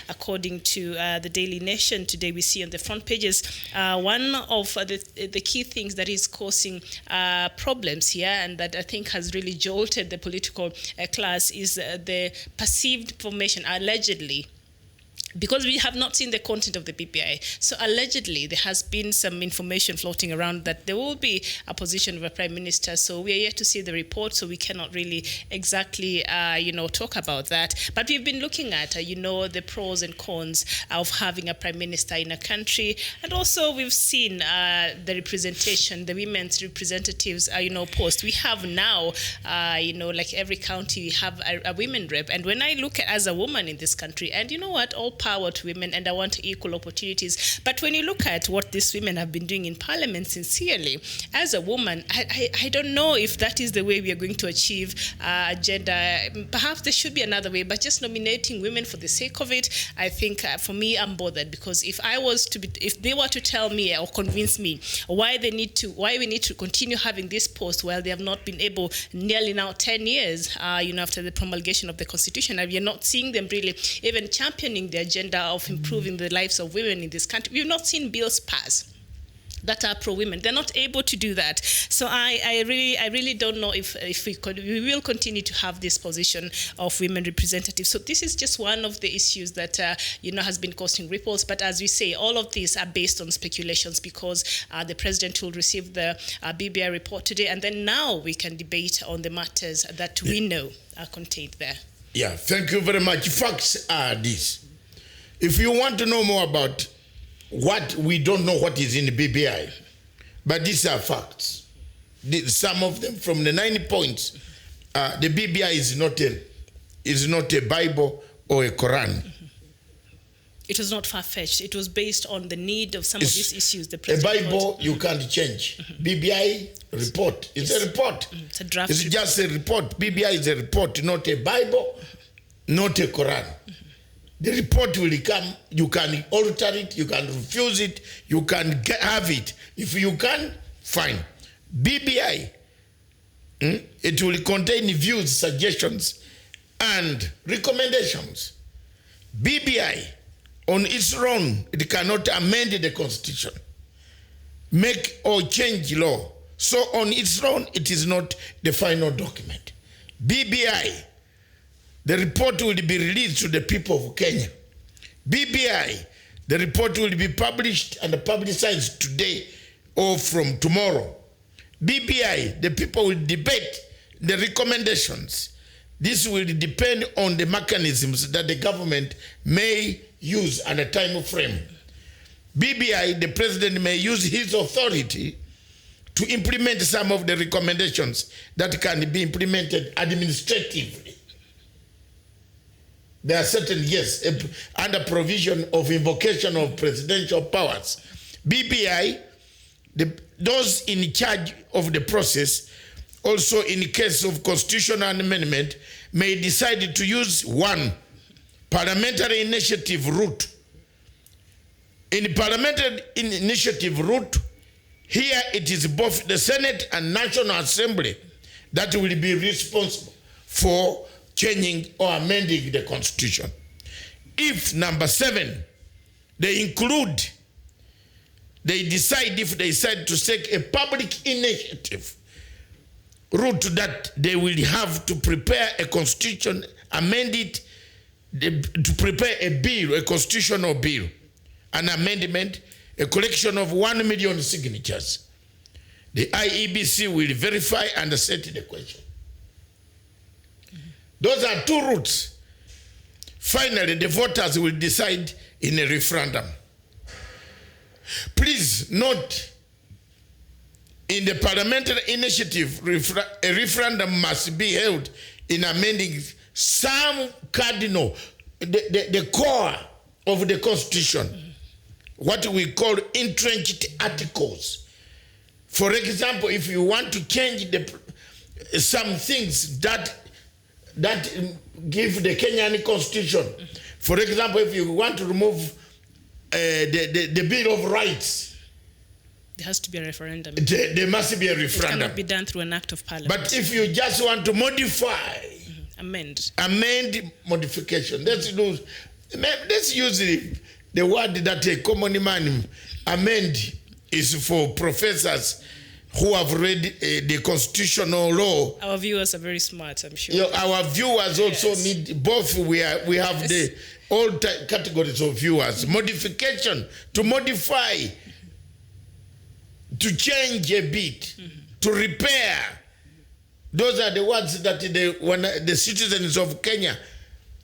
according to the Daily Nation today, we see on the front pages one of the key things that is causing problems here, and that I think has really jolted the political class, is the perceived formation, allegedly, because we have not seen the content of the BBI. So allegedly, there has been some information floating around that there will be a position of a prime minister. So we are yet to see the report, so we cannot really exactly, talk about that. But we've been looking at, the pros and cons of having a prime minister in a country. And also we've seen the representation, the women's representatives, post. We have now, like every county, we have a women rep. And when I look at as a woman in this country, and you know what, all power to women, and I want equal opportunities. But when you look at what these women have been doing in parliament, sincerely, as a woman, I don't know if that is the way we are going to achieve gender. Perhaps there should be another way, but just nominating women for the sake of it, I think for me, I'm bothered, because if they were to tell me or convince me why we need to continue having this post while they have not been able, nearly now 10 years, after the promulgation of the Constitution, and we are not seeing them really even championing the agenda of improving the lives of women in this country. We've not seen bills pass that are pro-women. They're not able to do that. So I really don't know if we will continue to have this position of women representatives. So this is just one of the issues that has been causing ripples. But as we say, all of these are based on speculations, because the president will receive the BBI report today, and then now we can debate on the matters that we know are contained there. Yeah, thank you very much. Facts are this. If you want to know more about what we don't know what is in the BBI, but these are facts. Some of them from the 90 points, the BBI is not a Bible or a Quran. It was not far-fetched. It was based on the need of some of these issues. The a Bible you can't change. BBI report. It's a report. It's a draft. It's just a report. BBI is a report, not a Bible, not a Quran. The report will come. You can alter it. You can refuse it. You can have it. If you can, fine. BBI, it will contain views, suggestions, and recommendations. BBI, on its own, it cannot amend the Constitution, make or change law. So on its own, it is not the final document. BBI, the report will be released to the people of Kenya. BBI, the report will be published and publicized today or from tomorrow. BBI, the people will debate the recommendations. This will depend on the mechanisms that the government may use and a time frame. BBI, the president may use his authority to implement some of the recommendations that can be implemented administratively. There are certain, yes, under provision of invocation of presidential powers. BBI, those in charge of the process, also in case of constitutional amendment, may decide to use one, parliamentary initiative route. In parliamentary initiative route, here it is both the Senate and National Assembly that will be responsible for changing or amending the Constitution. If number 7, they decide if they decide to take a public initiative route that they will have to prepare a constitution, amend it, to prepare a bill, a constitutional bill, an amendment, a collection of 1 million signatures. The IEBC will verify and set the question. Those are 2 routes. Finally, the voters will decide in a referendum. Please note, in the parliamentary initiative, a referendum must be held in amending some cardinal, the core of the Constitution, what we call entrenched articles. For example, if you want to change some things that give the Kenyan Constitution, for example, if you want to remove the Bill of Rights, There has to be a referendum. There must be a referendum. It cannot be done through an act of parliament. But if you just want to modify, amend modification, let's use the word that a common man, amend, is for professors who have read the constitutional law. Our viewers are very smart, I'm sure. Our viewers also need both. We have the all categories of viewers. Modification, to modify, to change a bit, to repair. Those are the words that the citizens of Kenya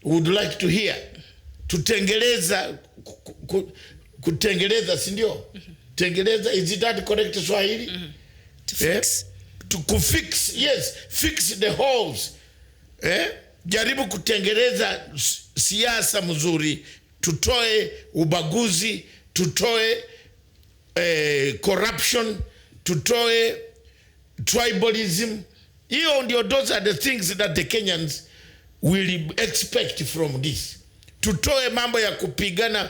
would like to hear. Kutengeleza, sindio? Tengeleza, is it that correct Swahili? To fix. To fix, yes, fix the holes. Jaribu kutengeleza siasa mzuri, tutoe ubaguzi, tutoe corruption, tutoe tribalism. Those are the things that the Kenyans will expect from this. Tutoe mambo ya kupigana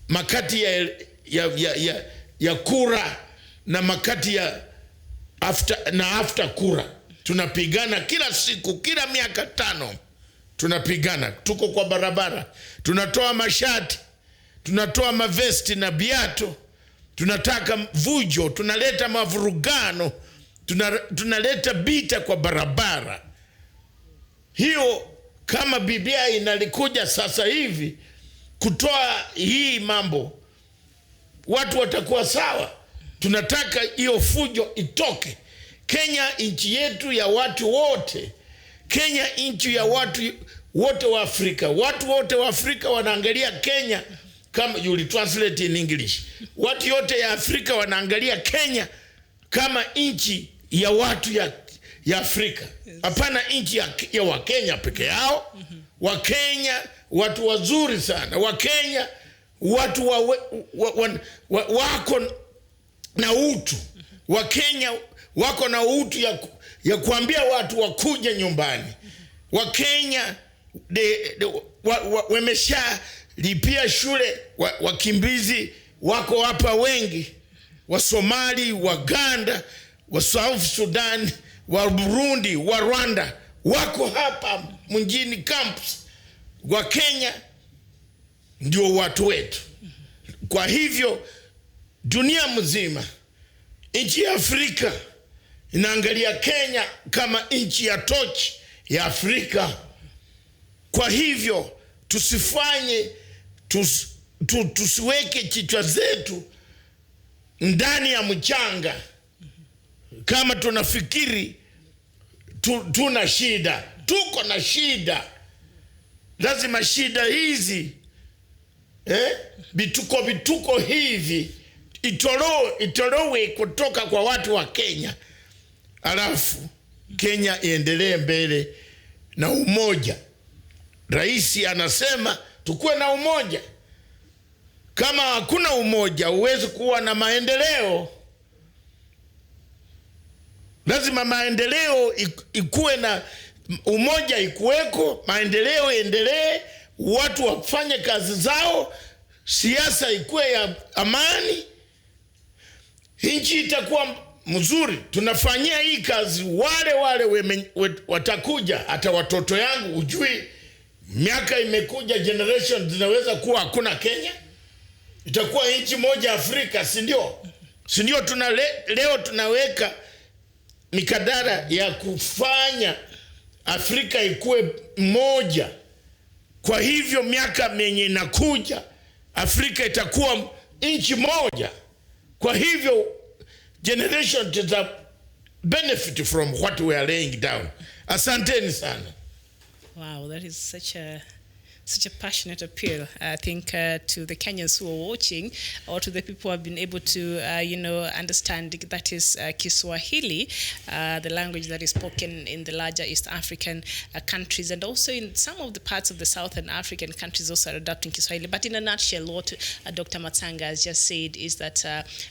makati ya kura na makati ya after kura. Tunapigana kila siku, kila miaka 5 tunapigana. Tuko kwa barabara, tunatoa mashati, tunatoa mavesti na biato, tunataka vujo, tunaleta mavurugano, tunaleta bita kwa barabara. Hiyo kama Biblia inalikuja sasa hivi kutoa hii mambo, watu watakuwa sawa. Tunataka hiyo fujo itoke. Kenya nchi yetu ya watu wote. Kenya nchi ya watu wote wa Afrika. Watu wote wa Afrika wanaangalia Kenya, kama you will translate in English. Watu yote ya Afrika wanaangalia Kenya kama nchi ya watu ya Afrika. Hapana nchi ya Wakenya peke yao. Wakenya watu wazuri sana. Wakenya watu wako na utu. Wakenya wako na utu ya kuambia watu wakuje nyumbani. Wakenya wamesha lipia shule, wakimbizi wako hapa wengi. Wa Somali, wa Uganda, wa South Sudan, wa Burundi, wa Rwanda wako hapa mjini camps. Wa Kenya ndio watu wetu. Kwa hivyo dunia mzima, nchi ya Afrika inaangalia Kenya kama nchi ya tochi ya Afrika. Kwa hivyo tusifanye tusiweke kichwa zetu ndani ya mchanga kama tunafikiri tuna shida. Tuko na shida. Lazima shida hizi vituko hivi itorowe kutoka kwa watu wa Kenya. Alafu Kenya iendelee mbele na umoja. Rais anasema tukue na umoja. Kama hakuna umoja, huwezi kuwa na maendeleo. Lazima maendeleo ikuwe na umoja, ikuweko, maendeleo endelee, watu wafanye kazi zao, siasa ikuwe ya amani, nchi itakuwa mzuri. Tunafanyia hii kazi, wale watakuja, hata watoto yangu, ujui miaka imekuja, generation zinaweza kuwa hakuna Kenya, itakuwa nchi moja Afrika, si ndio? Leo tunaweka mikadara ya kufanya Afrika ikuwe moja. Kwa hivyo miaka menye inakuja, Afrika itakuwa nchi moja. Kwa hivyo generation to benefit from what we are laying down. Asanteni sana. Wow, that is such a passionate appeal, I think, to the Kenyans who are watching, or to the people who have been able to, understand that is Kiswahili, the language that is spoken in the larger East African countries, and also in some of the parts of the Southern African countries also are adopting Kiswahili. But in a nutshell, what Dr. Matsanga has just said is that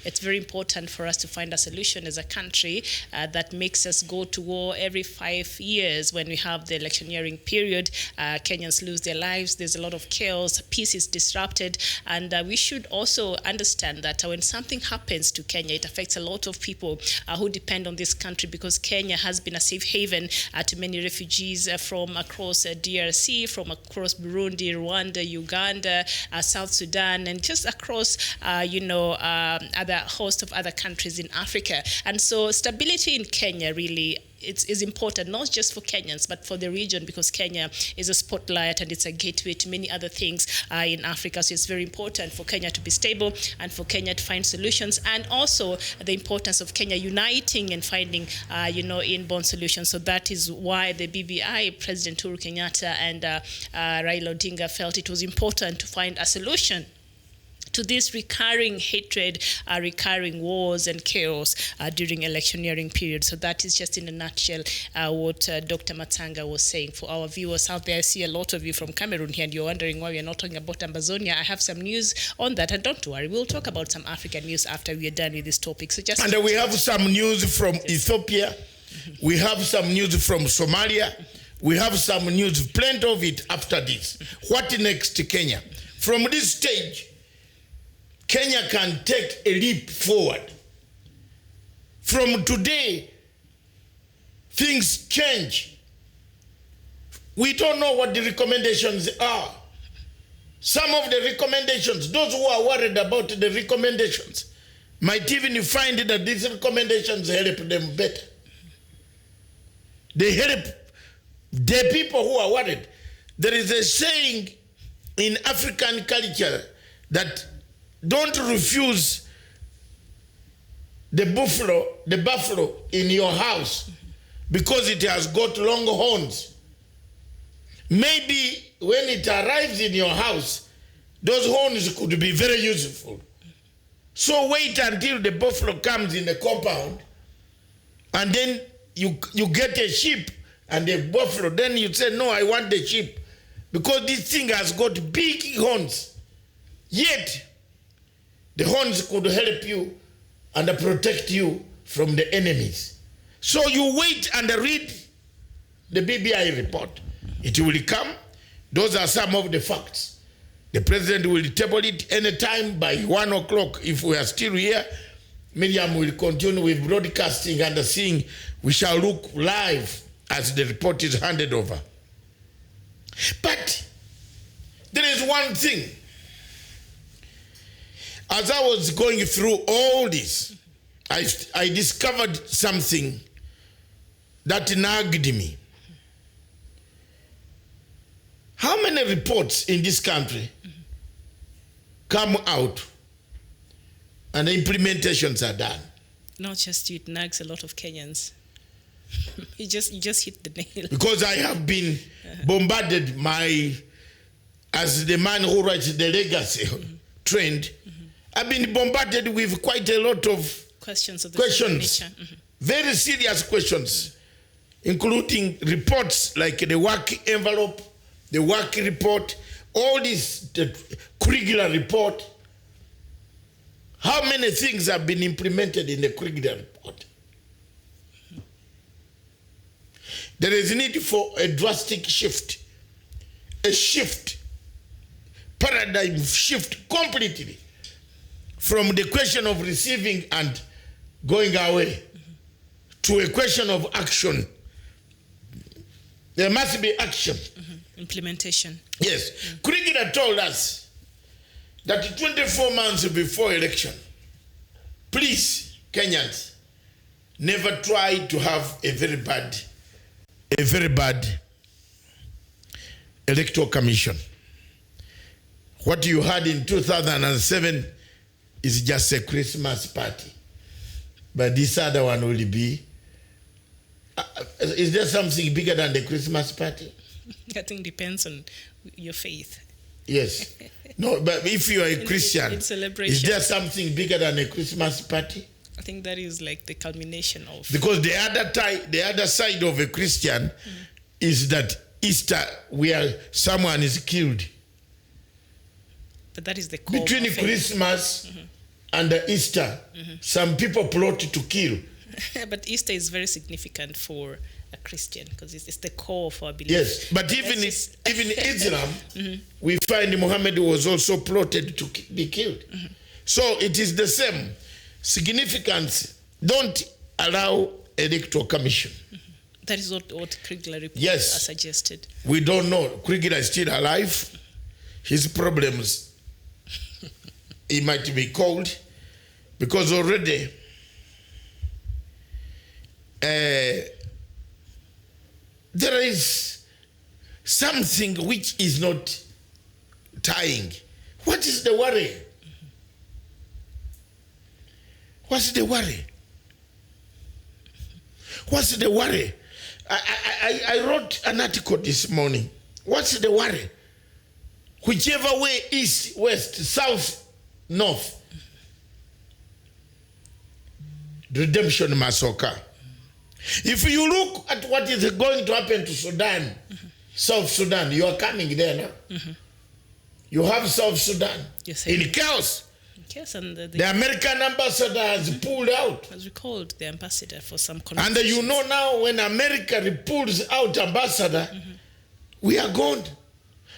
it's very important for us to find a solution as a country that makes us go to war every 5 years when we have the electioneering period. Kenyans lose their lives. lives. There's a lot of chaos. Peace is disrupted. And we should also understand that when something happens to Kenya, it affects a lot of people who depend on this country, because Kenya has been a safe haven to many refugees from across DRC, from across Burundi, Rwanda, Uganda, South Sudan, and just across, other host of other countries in Africa. And so stability in Kenya really is important, not just for Kenyans, but for the region, because Kenya is a spotlight and it's a gateway to many other things in Africa. So it's very important for Kenya to be stable and for Kenya to find solutions, and also the importance of Kenya uniting and finding, inborn solutions. So that is why the BBI, President Uhuru Kenyatta and Raila Odinga felt it was important to find a solution to this recurring hatred, recurring wars and chaos during electioneering period. So that is just in a nutshell what Dr. Matanga was saying. For our viewers out there, I see a lot of you from Cameroon here, and you're wondering why we're not talking about Ambazonia. I have some news on that, and don't worry, we'll talk about some African news after we are done with this topic. So just and we have some news from Ethiopia. We have some news from Somalia. We have some news, plenty of it after this. What next to Kenya? From this stage, Kenya can take a leap forward. From today, things change. We don't know what the recommendations are. Some of the recommendations, those who are worried about the recommendations, might even find that these recommendations help them better. They help the people who are worried. There is a saying in African culture that don't refuse the buffalo in your house because it has got long horns. Maybe when it arrives in your house, those horns could be very useful. So wait until the buffalo comes in the compound, and then you get a sheep and a buffalo. Then you say, no, I want the sheep because this thing has got big horns. Yet, the horns could help you and protect you from the enemies. So you wait and read the BBI report. It will come. Those are some of the facts. The president will table it anytime by 1 o'clock. If we are still here, Miriam will continue with broadcasting and seeing. We shall look live as the report is handed over. But there is one thing. As I was going through all this, I discovered something that nagged me. How many reports in this country come out and the implementations are done? Not just you, it nags a lot of Kenyans. you just hit the nail. Because I have been bombarded as the man who writes the legacy trend, I've been bombarded with quite a lot of questions of questions, very serious questions, including reports like the work envelope, the work report, all this, the curricular report. How many things have been implemented in the curricular report? There is need for a drastic shift, paradigm shift completely from the question of receiving and going away to a question of action. There must be action. Implementation. Yes. Curricular told us that 24 months before election, please, Kenyans, never try to have a very bad electoral commission. What you had in 2007 is just a Christmas party. But this other one will be, is there something bigger than the Christmas party? I think depends on your faith. Yes. No, but if you are a Christian, in celebration, is there something bigger than a Christmas party? I think that is like the culmination of... Because the other side of a Christian is that Easter where someone is killed. But that is the core between of Christmas and Easter, some people plot to kill. But Easter is very significant for a Christian, because it's the core of our belief. Yes, but even Islam, we find Muhammad was also plotted to be killed. So it is the same significance. Don't allow electoral commission. That is what Kriegler report Yes. suggested. We don't know. Kriegler is still alive. His problems, he might be called, because already there is something which is not tying. What is the worry? What's the worry? What's the worry? I wrote an article this morning. What's the worry? Whichever way, east, west, south, north, redemption must occur. If you look at what is going to happen to Sudan, South Sudan, you are coming there now. You have South Sudan in chaos. Yes, and the American ambassador has pulled out. Has recalled the ambassador for some And conversations. you know now, when America pulls out ambassador, we are gone.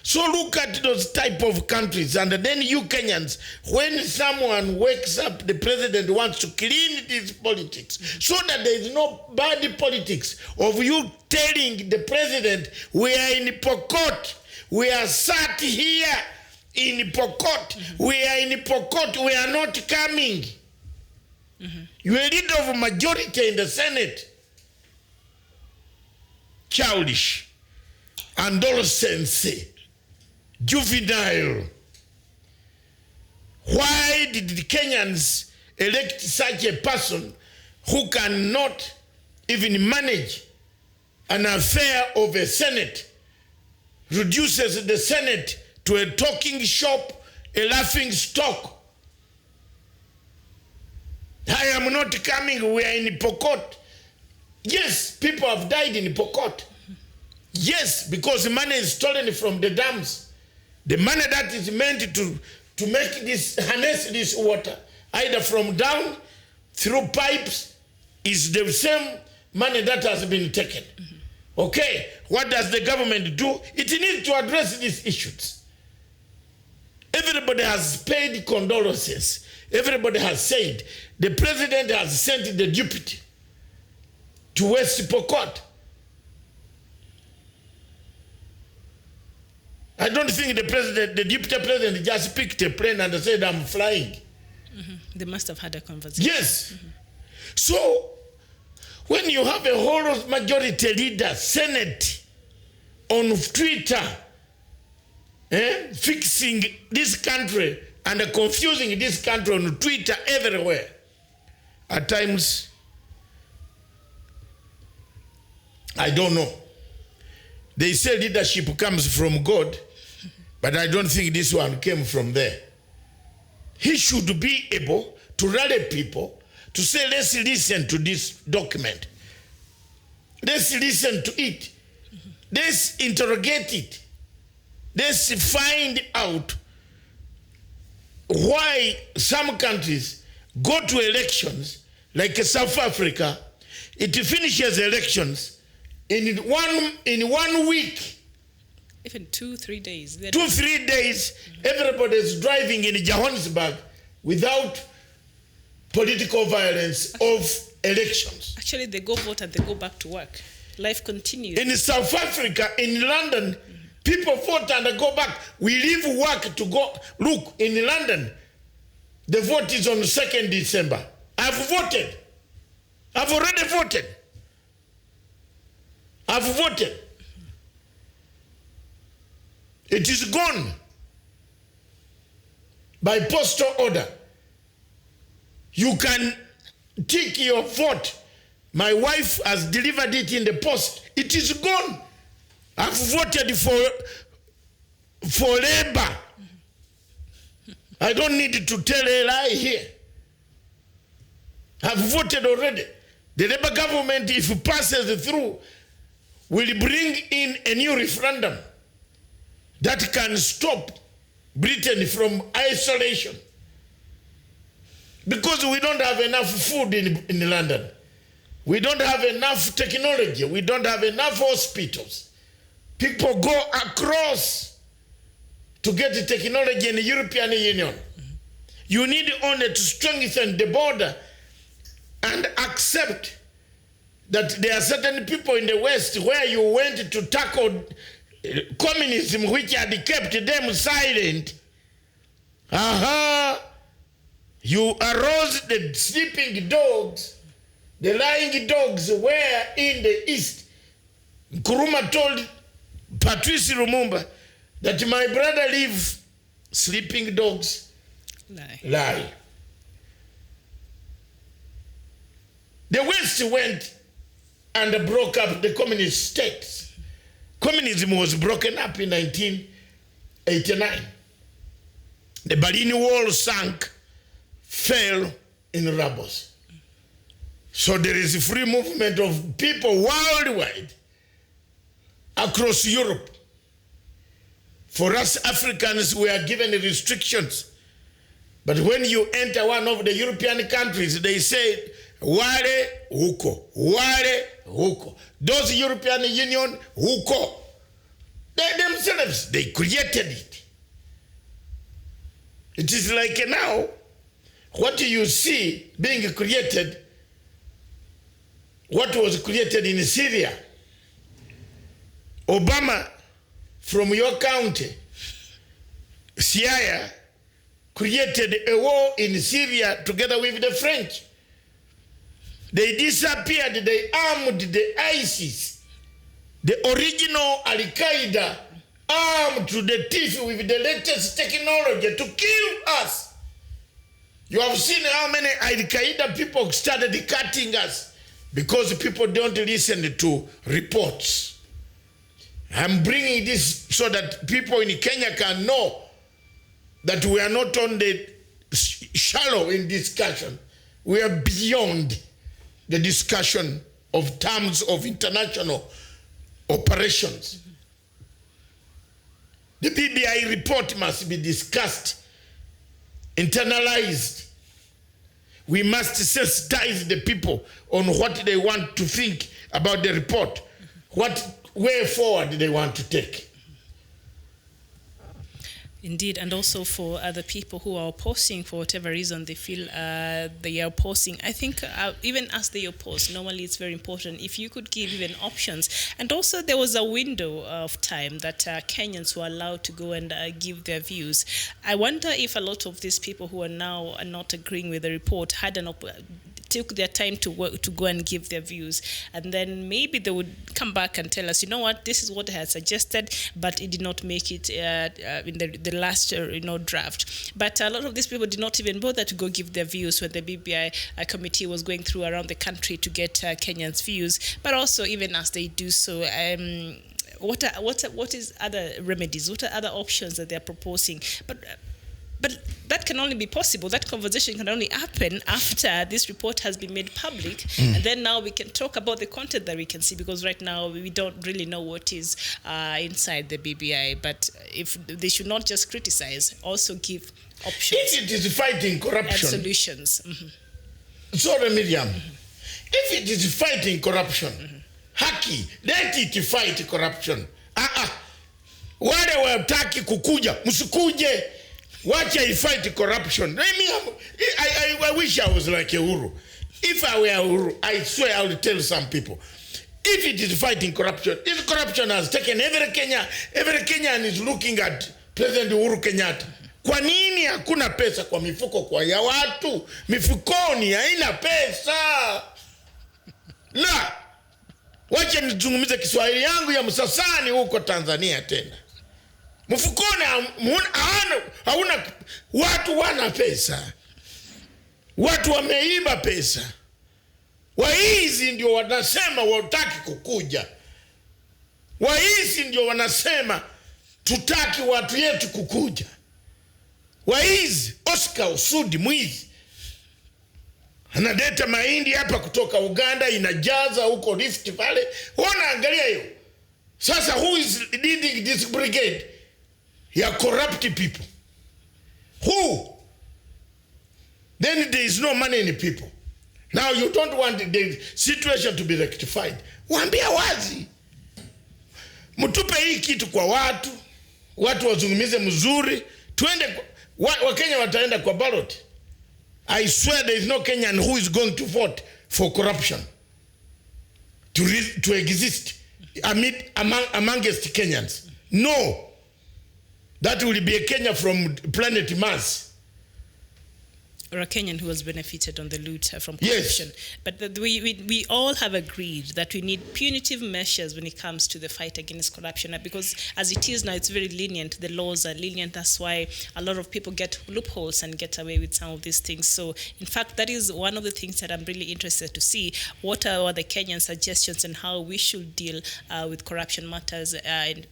So look at those type of countries, and then you Kenyans, when someone wakes up, the president wants to clean these politics so that there is no bad politics of you telling the president, we are in Pokot, we are sat here in Pokot, we are in Pokot, we are not coming. You are leader of a majority in the Senate. Childish, adolescence, juvenile. Why did the Kenyans elect such a person who cannot even manage an affair of a Senate, reduces the Senate to a talking shop, a laughing stock? I am not coming, we are in Pokot. Yes, people have died in Pokot. Yes, because money is stolen from the dams. The money that is meant to make this, harness this water, either from down through pipes, is the same money that has been taken. Okay, what does the government do? It needs to address these issues. Everybody has paid condolences. Everybody has said, the president has sent the deputy to West Pokot. I don't think the deputy president just picked a plane and said, I'm flying. They must have had a conversation. Yes. So, when you have a whole majority leader, Senate, on Twitter, fixing this country and confusing this country on Twitter everywhere, at times, I don't know. They say leadership comes from God, but I don't think this one came from there. He should be able to rally people to say, let's listen to this document. Let's listen to it. Let's interrogate it. Let's find out why some countries go to elections, like South Africa, it finishes elections in one week. Even 2-3 days. 2-3 days, everybody is driving in Johannesburg without political violence of elections. Actually, they go vote and they go back to work. Life continues. In South Africa, in London, people vote and go back. We leave work to go. Look, in London, the vote is on 2nd December. I've voted. I've already voted. I've voted. It is gone by postal order. You can take your vote. My wife has delivered it in the post. It is gone. I've voted for Labour. I don't need to tell a lie here. I've voted already. The Labour government, if it passes through, will bring in a new referendum that can stop Britain from isolation. Because we don't have enough food in London. We don't have enough technology. We don't have enough hospitals. People go across to get the technology in the European Union. You need only to strengthen the border and accept that there are certain people in the West where you went to tackle communism, which had kept them silent. You arose the sleeping dogs. The lying dogs were in the East. Nkrumah told Patrice Lumumba that my brother leave, sleeping dogs lie. The West went and broke up the communist states. Communism was broken up in 1989. The Berlin Wall sank, fell in rubble. So there is a free movement of people worldwide across Europe. For us Africans, we are given restrictions. But when you enter one of the European countries, they say, wale huko, wale huko. Those European Union, huko. They themselves, they created it. It is like now, what you see being created, what was created in Syria. Obama, from your county, CIA, created a war in Syria together with the French. They disappeared, they armed the ISIS, the original Al-Qaeda, armed to the teeth with the latest technology to kill us. You have seen how many Al-Qaeda people started cutting us because people don't listen to reports. I'm bringing this so that people in Kenya can know that we are not only shallow in discussion, we are beyond the discussion of terms of international operations. The BBI report must be discussed, internalized. We must sensitize the people on what they want to think about the report, what way forward they want to take. Indeed, and also for other people who are opposing for whatever reason they feel they are opposing. I think even as they oppose, normally it's very important if you could give even options. And also there was a window of time that Kenyans were allowed to go and give their views. I wonder if a lot of these people who are now not agreeing with the report had took their time to work, to go and give their views, and then maybe they would come back and tell us, you know what, this is what I had suggested, but it did not make it in the last draft. But a lot of these people did not even bother to go give their views when the BBI committee was going through around the country to get Kenyans' views. But also, even as they do so, what is other remedies? What are other options that they are proposing? But that can only be possible. That conversation can only happen after this report has been made public. And then now we can talk about the content that we can see, because right now we don't really know what is inside the BBI. But if they should not just criticize, also give options. If it is fighting corruption. And solutions. Sorry, Miriam. If it is fighting corruption, haki, let it fight corruption. Wale wataki kukuja, msikuje. Watch I fight corruption. I wish I was like Uhuru. If I were Uhuru, I swear I would tell some people, if it is fighting corruption, this corruption has taken every Kenyan is looking at President Uhuru Kenyatta. Kwa nini hakuna pesa kwa mifuko kwa ya watu? Mifukoni haina pesa. La, wacha nizungumze Kiswahili yangu ya Msasani huko Tanzania tena. Mfukoni hauna watu wana pesa. Watu wameiba pesa. Waizi ndio wanasema wataki kukuja. Waizi ndio wanasema tutaki watu yetu kukuja. Waizi, Oscar Usudi mwizi, anadeta mahindi hapa kutoka Uganda, inajaza huko Rift Valley. Wana angalia hiyo. Sasa who is leading this brigade? You corrupt people. Who? Then there is no money in the people. Now you don't want the situation to be rectified. Waambia wazi. Mtupe hii kitu kwa watu wazungumze mzuri, tuende Wakenya wataenda kwa ballot. I swear there is no Kenyan who is going to vote for corruption to exist amongst Kenyans. No. That will be a Kenya from planet Mars. Or a Kenyan who has benefited on the loot from corruption. Yes. But we all have agreed that we need punitive measures when it comes to the fight against corruption. Because as it is now, it's very lenient. The laws are lenient. That's why a lot of people get loopholes and get away with some of these things. So, in fact, that is one of the things that I'm really interested to see. What are the Kenyan suggestions on how we should deal with corruption matters,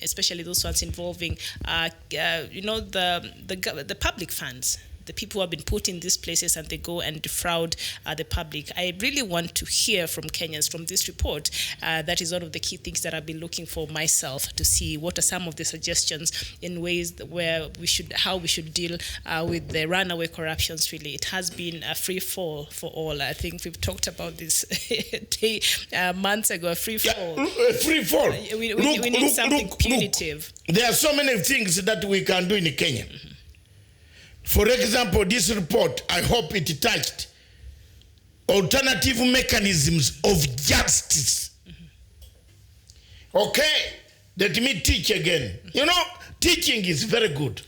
especially those ones involving, the public funds. The people who have been put in these places and they go and defraud the public. I really want to hear from Kenyans from this report. That is one of the key things that I've been looking for myself, to see what are some of the suggestions in ways where how we should deal with the runaway corruptions. Really, it has been a free fall for all. I think we've talked about this months ago. A free fall. Yeah, free fall. We need something punitive. There are so many things that we can do in Kenya. For example, this report, I hope it touched alternative mechanisms of justice. Okay, let me teach again. You know, teaching is very good.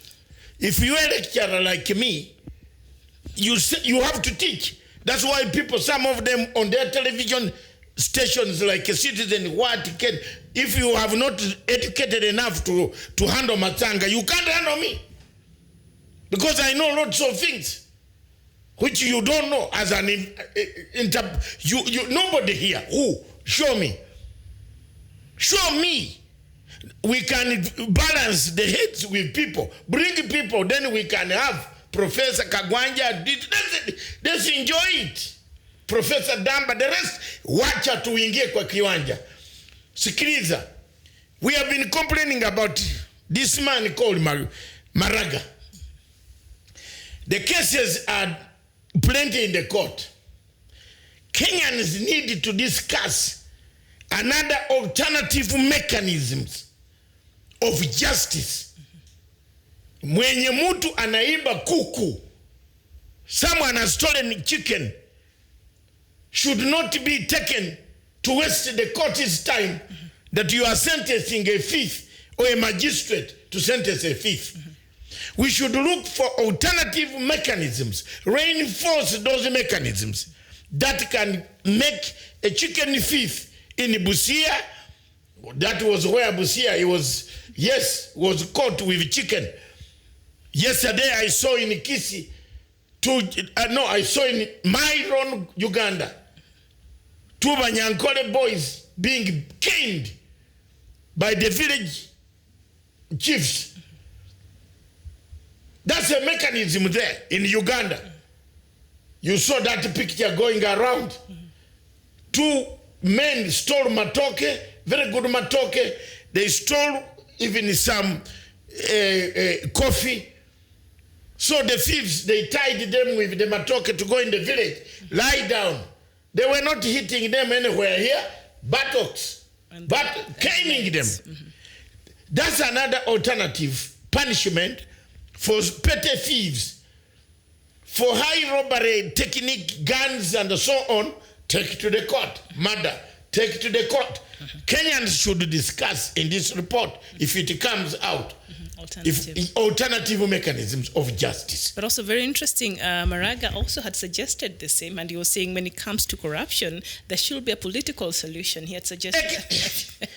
If you're a lecturer like me, you have to teach. That's why people, some of them on their television stations like a Citizen, if you have not educated enough to handle Matanga, you can't handle me. Because I know lots of things which you don't know as an nobody here. Who? Show me. Show me. We can balance the heads with people. Bring people, then we can have Professor Kagwanja. Let's enjoy it. Professor Damba, the rest, wacha tuingie kwa kiwanja. Sikiliza. We have been complaining about this man called Maraga. The cases are plenty in the court. Kenyans need to discuss another alternative mechanisms of justice. Mwenye mtu anaiba kuku, someone has stolen chicken, should not be taken to waste the court's time that you are sentencing a thief or a magistrate to sentence a thief. We should look for alternative mechanisms, reinforce those mechanisms that can make a chicken thief in Busia. That was where Busia was caught with chicken. Yesterday I saw in Kisi, I saw in Myron, Uganda, 2 Banyankole boys being caned by the village chiefs. That's a mechanism there in Uganda. You saw that picture going around. 2 men stole matoke, very good matoke. They stole even some coffee. So the thieves, they tied them with the matoke to go in the village, lie down. They were not hitting them anywhere here, buttocks, but caning them. That's another alternative punishment for petty thieves. For high robbery technique, guns and so on, take to the court. Murder, take to the court. Kenyans should discuss in this report, if it comes out, alternative mechanisms of justice. But also very interesting, Maraga also had suggested the same, and he was saying when it comes to corruption, there should be a political solution. He had suggested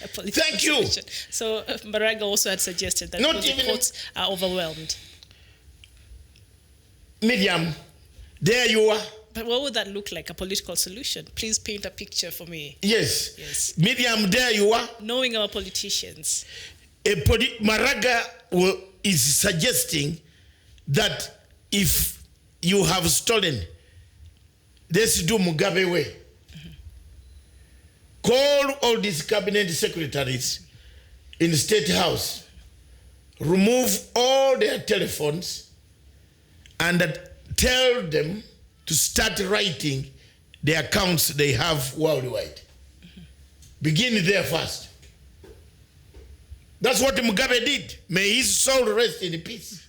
a political solution. So Maraga also had suggested that the courts are overwhelmed. Miriam, there you are. But what would that look like, a political solution? Please paint a picture for me. Yes. Miriam, there you are. Knowing our politicians. Maraga is suggesting that if you have stolen, let's do Mugabe way. Call all these cabinet secretaries in the State House, remove all their telephones, and tell them to start writing the accounts they have worldwide. Begin there first. That's what Mugabe did. May his soul rest in peace.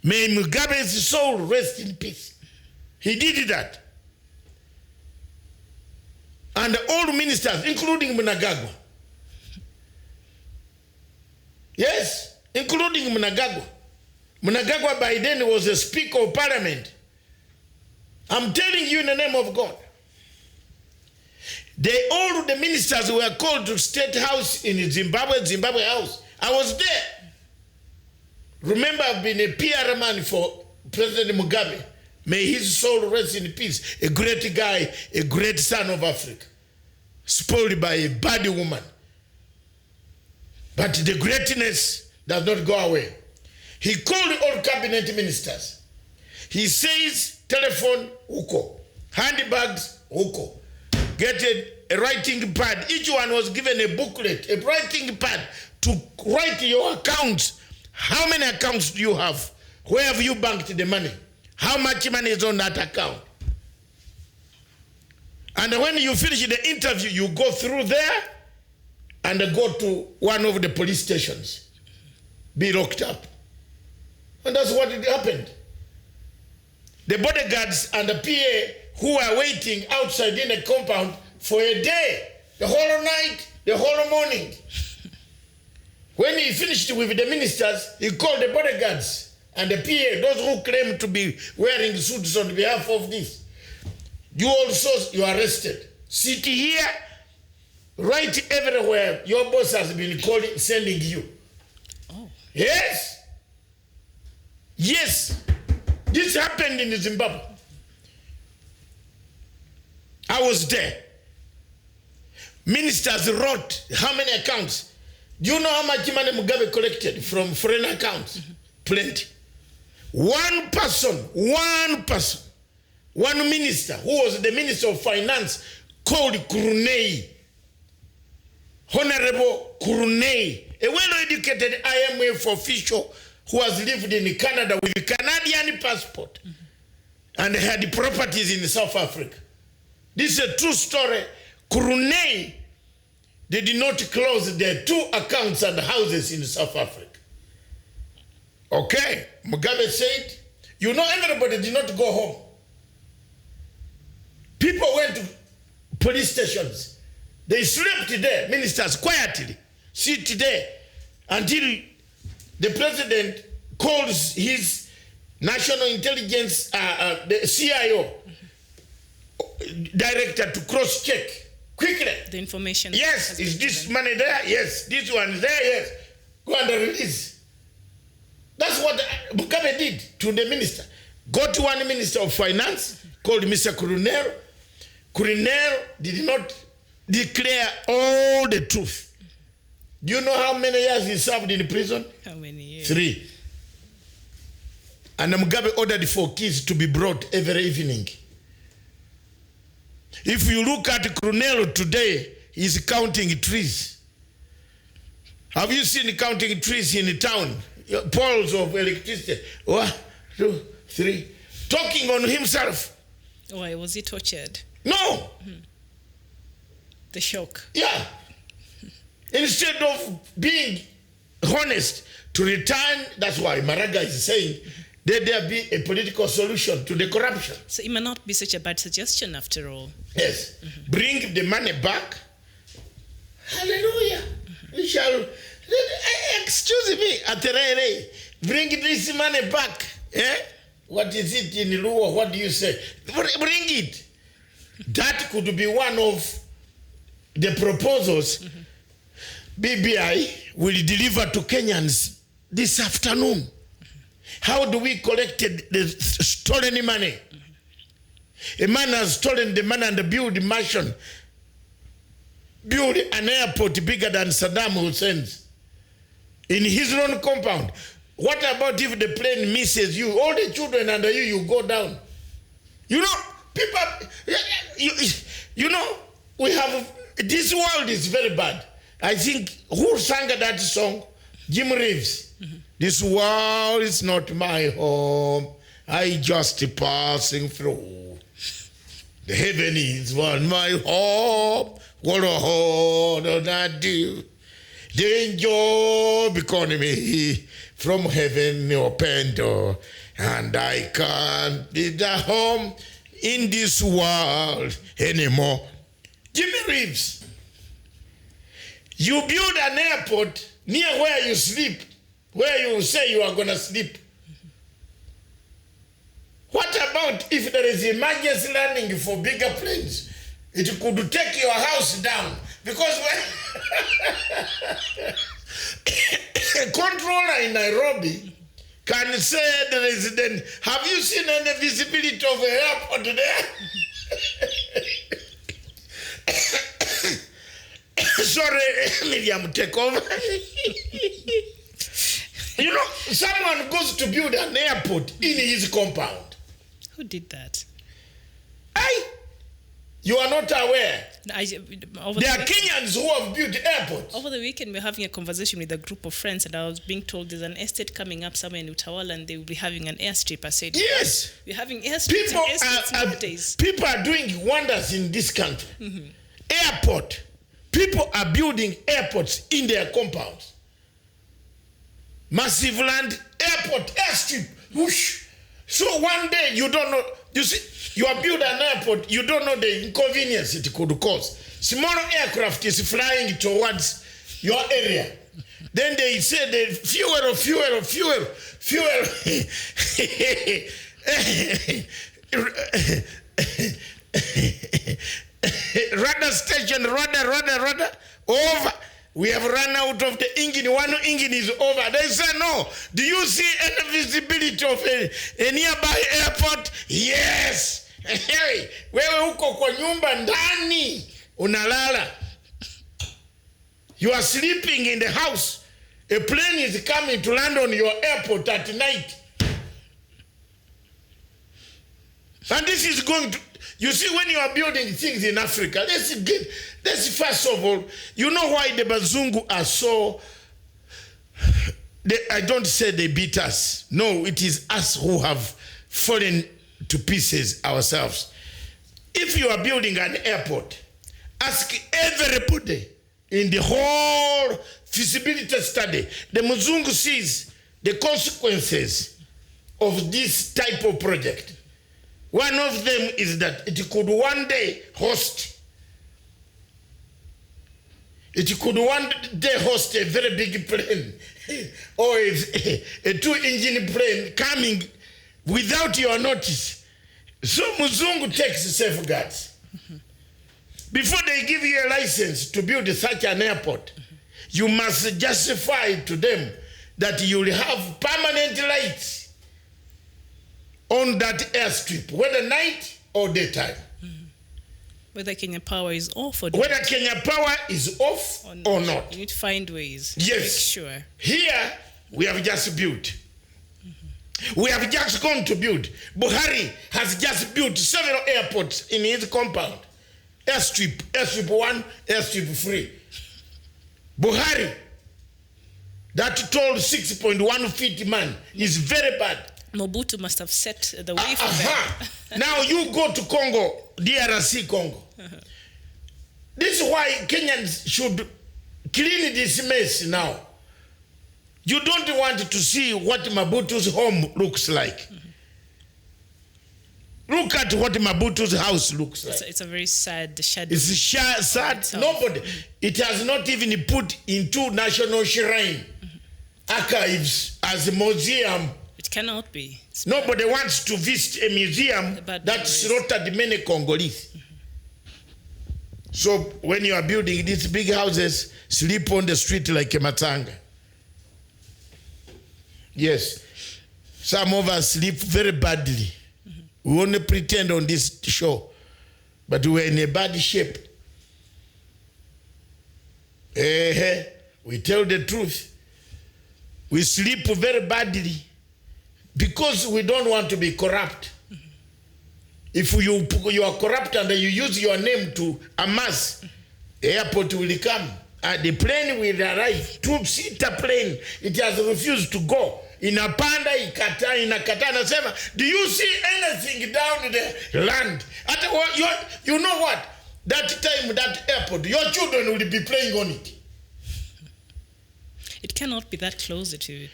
May Mugabe's soul rest in peace. He did that. And all ministers, including Mnangagwa. Yes, including Mnangagwa. Mnangagwa by then was a Speaker of Parliament. I'm telling you in the name of God. All the ministers were called to State House in Zimbabwe House. I was there. Remember, I've been a PR man for President Mugabe. May his soul rest in peace. A great guy, a great son of Africa. Spoiled by a bad woman. But the greatness does not go away. He called all cabinet ministers. He says, telephone, huko. Handbags, huko. Get a writing pad. Each one was given a booklet, a writing pad to write your accounts. How many accounts do you have? Where have you banked the money? How much money is on that account? And when you finish the interview, you go through there and go to one of the police stations. Be locked up. And that's what it happened. The bodyguards and the PA who were waiting outside in the compound for a day, the whole night, the whole morning. When he finished with the ministers, he called the bodyguards and the PA, those who claim to be wearing suits on behalf of this. You also, you are arrested. Sit here, write everywhere. Your boss has been calling, sending you. Oh. Yes. Yes. This happened in Zimbabwe. I was there. Ministers wrote how many accounts. Do you know how much money Mugabe collected from foreign accounts? Plenty. One person, one minister who was the Minister of Finance called Kurunei, Honorable Kurunei, a well-educated IMF official who has lived in Canada with a Canadian passport and had properties in South Africa. This is a true story. Kurunei, they did not close their 2 accounts and houses in South Africa. Okay, Mugabe said, you know, everybody did not go home. People went to police stations. They slept there, ministers quietly, sit there until the president calls his national intelligence, the CIO director to cross-check quickly. The information. Yes, is this money there? Yes. This one is there? Yes. Go and release. That's what Mugabe did to the minister. Got one minister of finance called Mr. Kurunero. Kurunero did not declare all the truth. Do you know how many years he served in prison? How many years? 3. And Mugabe ordered 4 kids to be brought every evening. If you look at Kurunero today, he's counting trees. Have you seen counting trees in the town? Poles of electricity. 1, 2, 3. Talking on himself. Why was he tortured? No. The shock. Yeah. Instead of being honest to return, that's why Maraga is saying, let there be a political solution to the corruption. So it may not be such a bad suggestion after all. Yes. Bring the money back. Hallelujah. We shall, excuse me, Aterere, bring this money back. Eh? What is it in Luo? What do you say? Bring it. That could be one of the proposals BBI will deliver to Kenyans this afternoon. How do we collect the stolen money? A man has stolen the money and built a mansion, built an airport bigger than Saddam Hussein's in his own compound. What about if the plane misses you? All the children under you, you go down. You know, people, you know, we have, this world is very bad. I think, who sang that song? Jim Reeves. This world is not my home. I just passing through. The heaven is one my hope. What a hold on that do. The angel beckoning me from heaven open door. And I can't be the home in this world anymore. Jimmy Reeves, you build an airport near where you sleep, where you say you are going to sleep. What about if there is emergency landing for bigger planes? It could take your house down. Because when a controller in Nairobi can say the resident, have you seen any visibility of the airport there? Sorry, Miriam, take over. You know, someone goes to build an airport in his compound. Who did that? You are not aware. There are Weekend, Kenyans who have built airports. over the weekend, we're having a conversation with a group of friends, and I was being told there's an estate coming up somewhere in Utawala, and they will be having an airstrip. I said, Yes. we're having airstrips nowadays. People are doing wonders in this country. Airport. People are building airports in their compounds. Massive land, airport, airstrip. Whoosh. So one day you don't know, you see, you are building an airport, you don't know the inconvenience it could cause. Small aircraft is flying towards your area. Then they say the fuel. Radar station, radar, over. We have run out of the engine. One engine is over. They say, no. Do you see any visibility of a nearby airport? Yes. Hey, wewe uko kwa nyumba ndani. Unalala. You are sleeping in the house. A plane is coming to land on your airport at night. And this is going to... You see, when you are building things in Africa, let's first of all, you know why the Bazungu are so... I don't say they beat us. No, it is us who have fallen to pieces ourselves. If you are building an airport, ask everybody in the whole feasibility study. The Muzungu sees the consequences of this type of project. One of them is that it could one day host a very big plane or a two-engine plane coming without your notice. So Muzungu takes safeguards. Before they give you a license to build such an airport, you must justify to them that you will have permanent lights on that airstrip, whether night or daytime. Whether Kenya Power is off or whether Kenya Power is off or not. You need to find ways. Yes. To make sure. Here, we have just built. We have just gone to build. Buhari has just built several airports in his compound. Airstrip 1, airstrip 3. Buhari, that tall 6.1 feet man, is very bad. Mobutu must have set the way for them. Now you go to Congo, DRC Congo. This is why Kenyans should clean this mess now. You don't want to see what Mobutu's home looks like. Look at what Mobutu's house looks like. It's a very sad, shadow. It's sad. Nobody. It has not even put into national shrine archives as a museum. It cannot be. Nobody wants to visit a museum that slaughtered many Congolese. So when you are building these big houses, sleep on the street like a matanga. Yes. Some of us sleep very badly. We only pretend on this show, but we're in a bad shape. We tell the truth. We sleep very badly because we don't want to be corrupt. If you are corrupt and you use your name to amass, the airport will come. The plane will arrive. Two-seater plane. It has refused to go. inapanda inakataa, anasema, do you see anything down the land? You know what? That time, that airport, your children will be playing on it. It cannot be that close to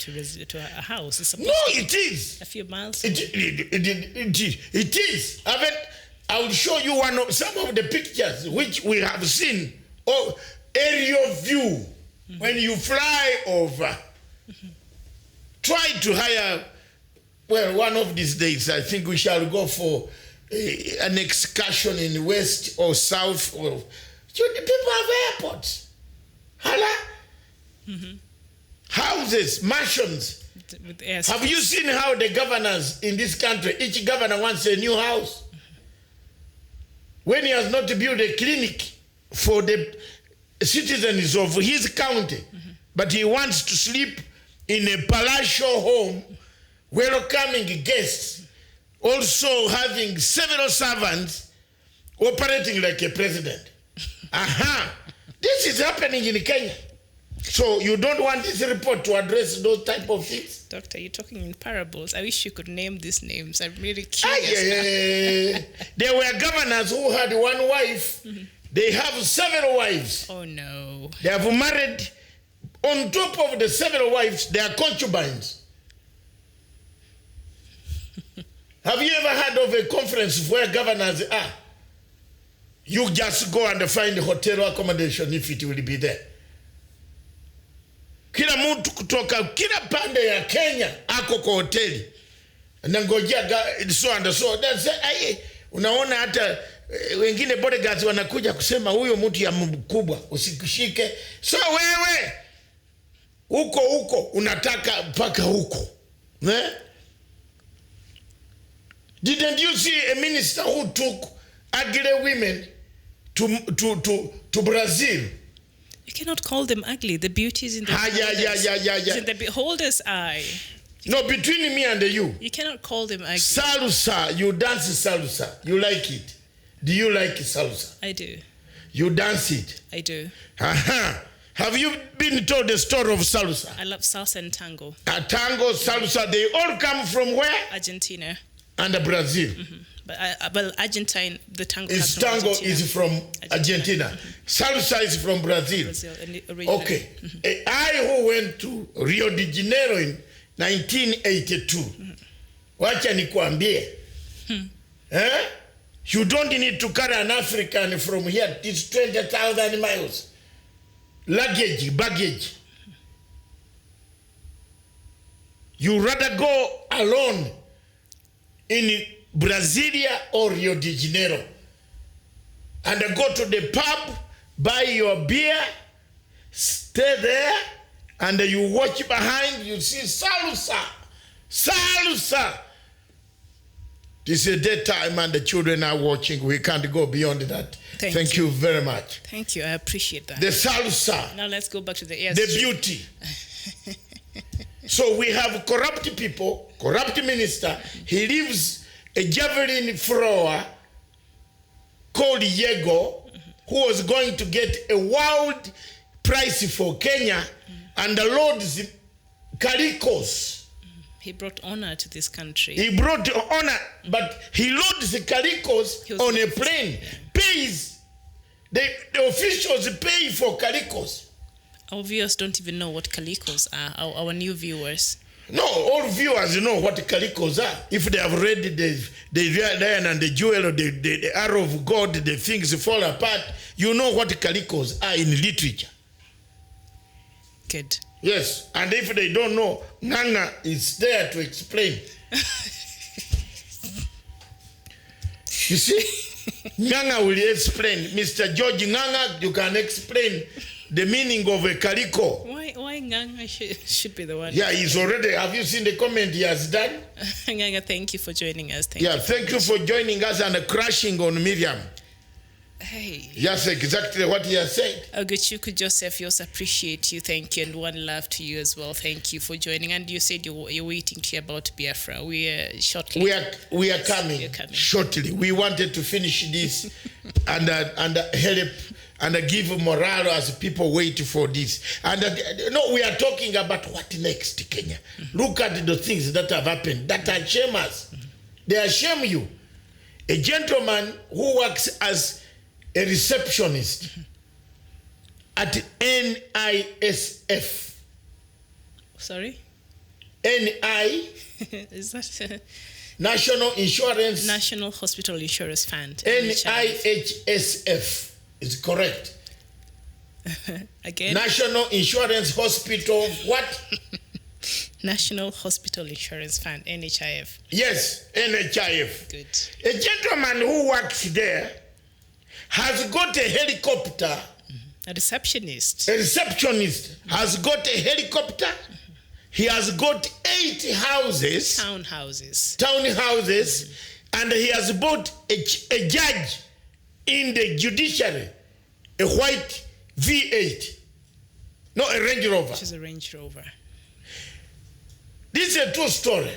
a house. It's No, it is. A few miles. It is. I will show you some of the pictures which we have seen. Aerial view. When you fly over. Try to hire. Well, one of these days, I think we shall go for an excursion in west or south. People have airports. Houses, mansions. Have you seen how the governors in this country, each governor wants a new house? When he has not built a clinic for the citizens of his county, but he wants to sleep in a palatial home, welcoming guests, also having several servants, operating like a president. This is happening in Kenya. So you don't want this report to address those type of things? Doctor, you're talking in parables. I wish you could name these names. I'm really curious. There were governors who had one wife. They have several wives. Oh, no. They have married. On top of the several wives, they are concubines. Have you ever heard of a conference where governors are? You just go and find a hotel accommodation if it will be there. Kila mtu kutoka kila pande ya Kenya ako kwa hoteli. Nangojea so and so. Unaona hata wengine bodyguards wanakuja kusema huyo mtu ya mkubwa usikushike. So wewe huko unataka mpaka huko. Didn't you see a minister who took ugly women to Brazil? You cannot call them ugly. The beauty is in the in the beholder's eye. No, between me and you. You cannot call them ugly. Salsa, you dance salsa. You like it. Do you like salsa? I do. You dance it? I do. Have you been told the story of salsa? I love salsa and tango. Tango, salsa, they all come from where? Argentina. And Brazil. But Argentine, the tango is from Argentina. Salsa is from Brazil. Okay. I who went to Rio de Janeiro in 1982. Wacha nikuambie. You don't need to carry an African from here. It's 20,000 miles. Baggage. You rather go alone in Brasilia or Rio de Janeiro and go to the pub, buy your beer, stay there, and you watch behind, you see salsa. This is daytime and the children are watching. We can't go beyond that. Thank you very much. Thank you. I appreciate that. The salsa. Now let's go back to the beauty. So we have corrupt people, corrupt minister. He leaves a javelin thrower called Yego, who was going to get a world prize for Kenya, and the Lord's Calicos. He brought honor to this country. He brought honor, but he loads the Calicos on a plane. Pays. The officials pay for Calicos. Our viewers don't even know what Calicos are, our new viewers. No, all viewers know what Calicos are. If they have read the lion and the jewel, the arrow of God, the things fall apart, you know what Calicos are in literature. Good. Yes, and if they don't know, Nganga is there to explain. You see? Nganga will explain. Mr. George Nganga, you can explain the meaning of a calico. Why Nganga should be the one? Yeah, he's already. Have you seen the comment he has done? Nganga, thank you for joining us. Thank you for joining us and crashing on Miriam. Hey. Yes, exactly what he has said. Oguchuku Joseph, we also appreciate you. Thank you, and one love to you as well. Thank you for joining. And you said you're waiting to hear about Biafra. We are we are coming shortly. We wanted to finish this and help and give morale as people wait for this. And no, we are talking about what next, Kenya. Look at the things that have happened that are shame us. They shame you. A gentleman who works as a receptionist at NISF. Sorry? NI. Is that National Insurance. National Hospital Insurance Fund. NIHSF is correct. Again? National Insurance Hospital, what? National Hospital Insurance Fund, NHIF. Yes, NHIF. Good. A gentleman who works there has got a helicopter. A receptionist. A receptionist has got a helicopter. He has got 8 houses. Townhouses. And he has bought a judge in the judiciary. A white V8. No, a Range Rover. Which is a Range Rover. This is a true story.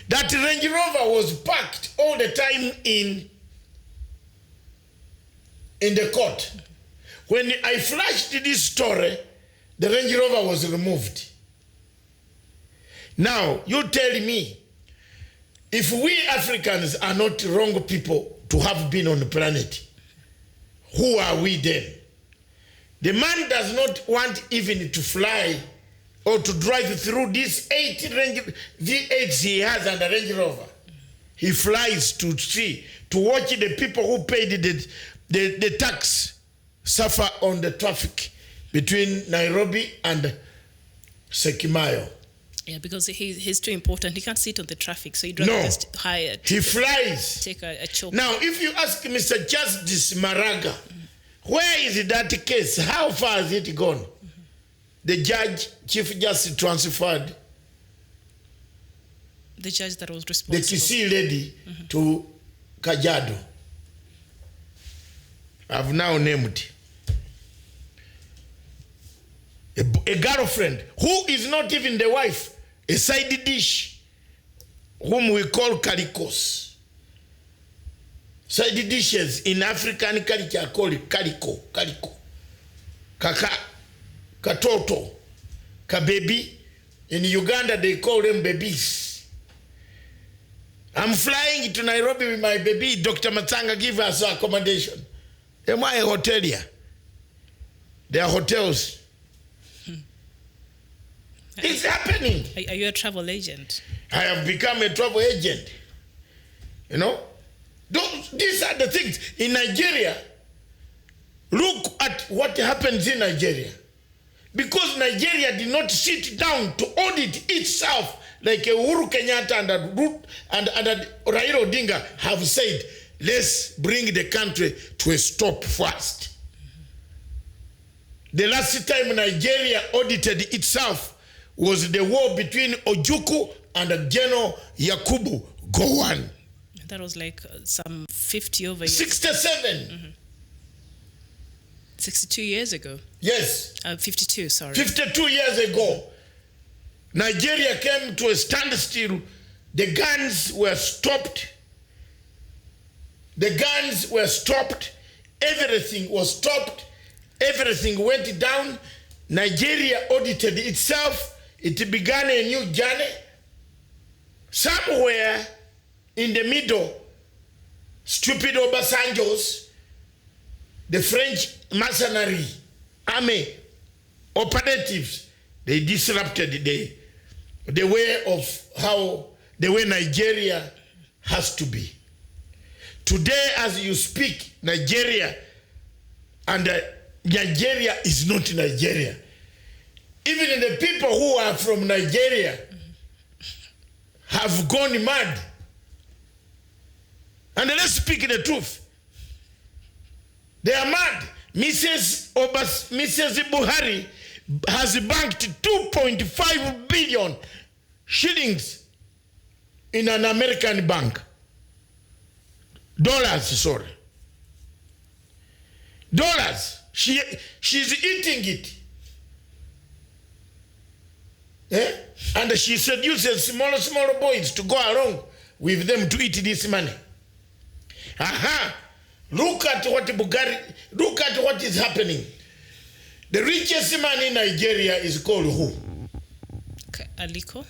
That Range Rover was parked all the time in the court. When I flashed this story, the Range Rover was removed. Now, you tell me, if we Africans are not wrong people to have been on the planet, who are we then? The man does not want even to fly or to drive through these 8 V8s he has and a Range Rover. He flies to see, to watch the people who paid the tax suffer on the traffic between Nairobi and Sekimayo. Yeah, because he's too important. He can't sit on the traffic, so he'd rather just hire. He flies. Take a chopper. Now, if you ask Mr. Justice Maraga, where is that case? How far has it gone? The judge, Chief Justice, transferred the judge that was responsible. the Kisii lady to Kajiado. I've now named a girlfriend who is not even the wife, a side dish, whom we call kalikos. Side dishes in African culture are called kaliko, kaka, katoto, kababy. In Uganda they call them babies. I'm flying to Nairobi with my baby. Dr. Matsanga give us accommodation. Am I a hotelier? There are hotels. It's happening. Are you a travel agent? I have become a travel agent. You know? These are the things. In Nigeria, look at what happens in Nigeria. Because Nigeria did not sit down to audit itself like Uhuru Kenyatta and Raila Odinga have said, let's bring the country to a stop first. The last time Nigeria audited itself was the war between Ojukwu and General Yakubu Gowon. That was like some 50 over years. 67. 62 years ago. Yes. 52, sorry. 52 years ago. Nigeria came to a standstill. The guns were stopped. The guns were stopped. Everything was stopped. Everything went down. Nigeria audited itself. It began a new journey. Somewhere in the middle, stupid Obasanjos, the French mercenary army operatives, they disrupted the way of how the way Nigeria has to be. Today, as you speak, Nigeria is not Nigeria. Even the people who are from Nigeria have gone mad. And let's speak the truth. They are mad. Mrs. Buhari has banked 2.5 billion shillings in an American bank. Dollars, sorry. Dollars. She's eating it. And she seduces small boys to go along with them to eat this money. Look at what is happening. The richest man in Nigeria is called who? Aliko.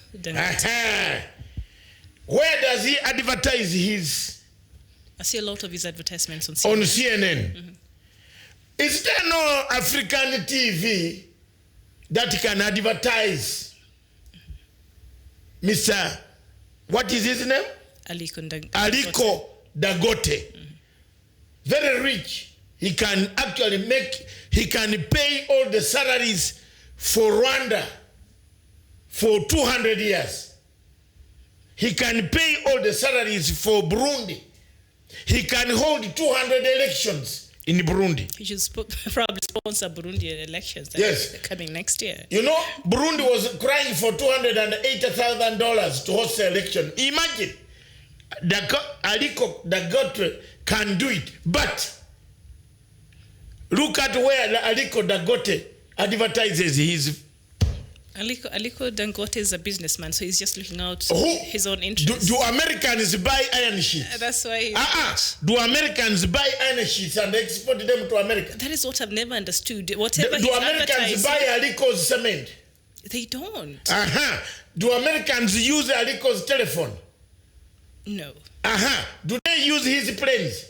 Where does he advertise his? I see a lot of his advertisements on CNN. CNN. Is there no African TV that can advertise Mr. What is his name? Aliko Dangote. Very rich. He can actually pay all the salaries for Rwanda for 200 years. He can pay all the salaries for Burundi. He can hold 200 elections in Burundi. He should probably sponsor Burundi elections coming next year. You know, Burundi was crying for $280,000 to host the election. Imagine, Aliko Dangote can do it. But look at where Aliko Dangote advertises his. Aliko Dangote is a businessman, so he's just looking out his own interests. Do Americans buy iron sheets? That's why. Do Americans buy iron sheets and export them to America? That is what I've never understood. Whatever do Americans buy Aliko's cement? They don't. Do Americans use Aliko's telephone? No. Do they use his planes?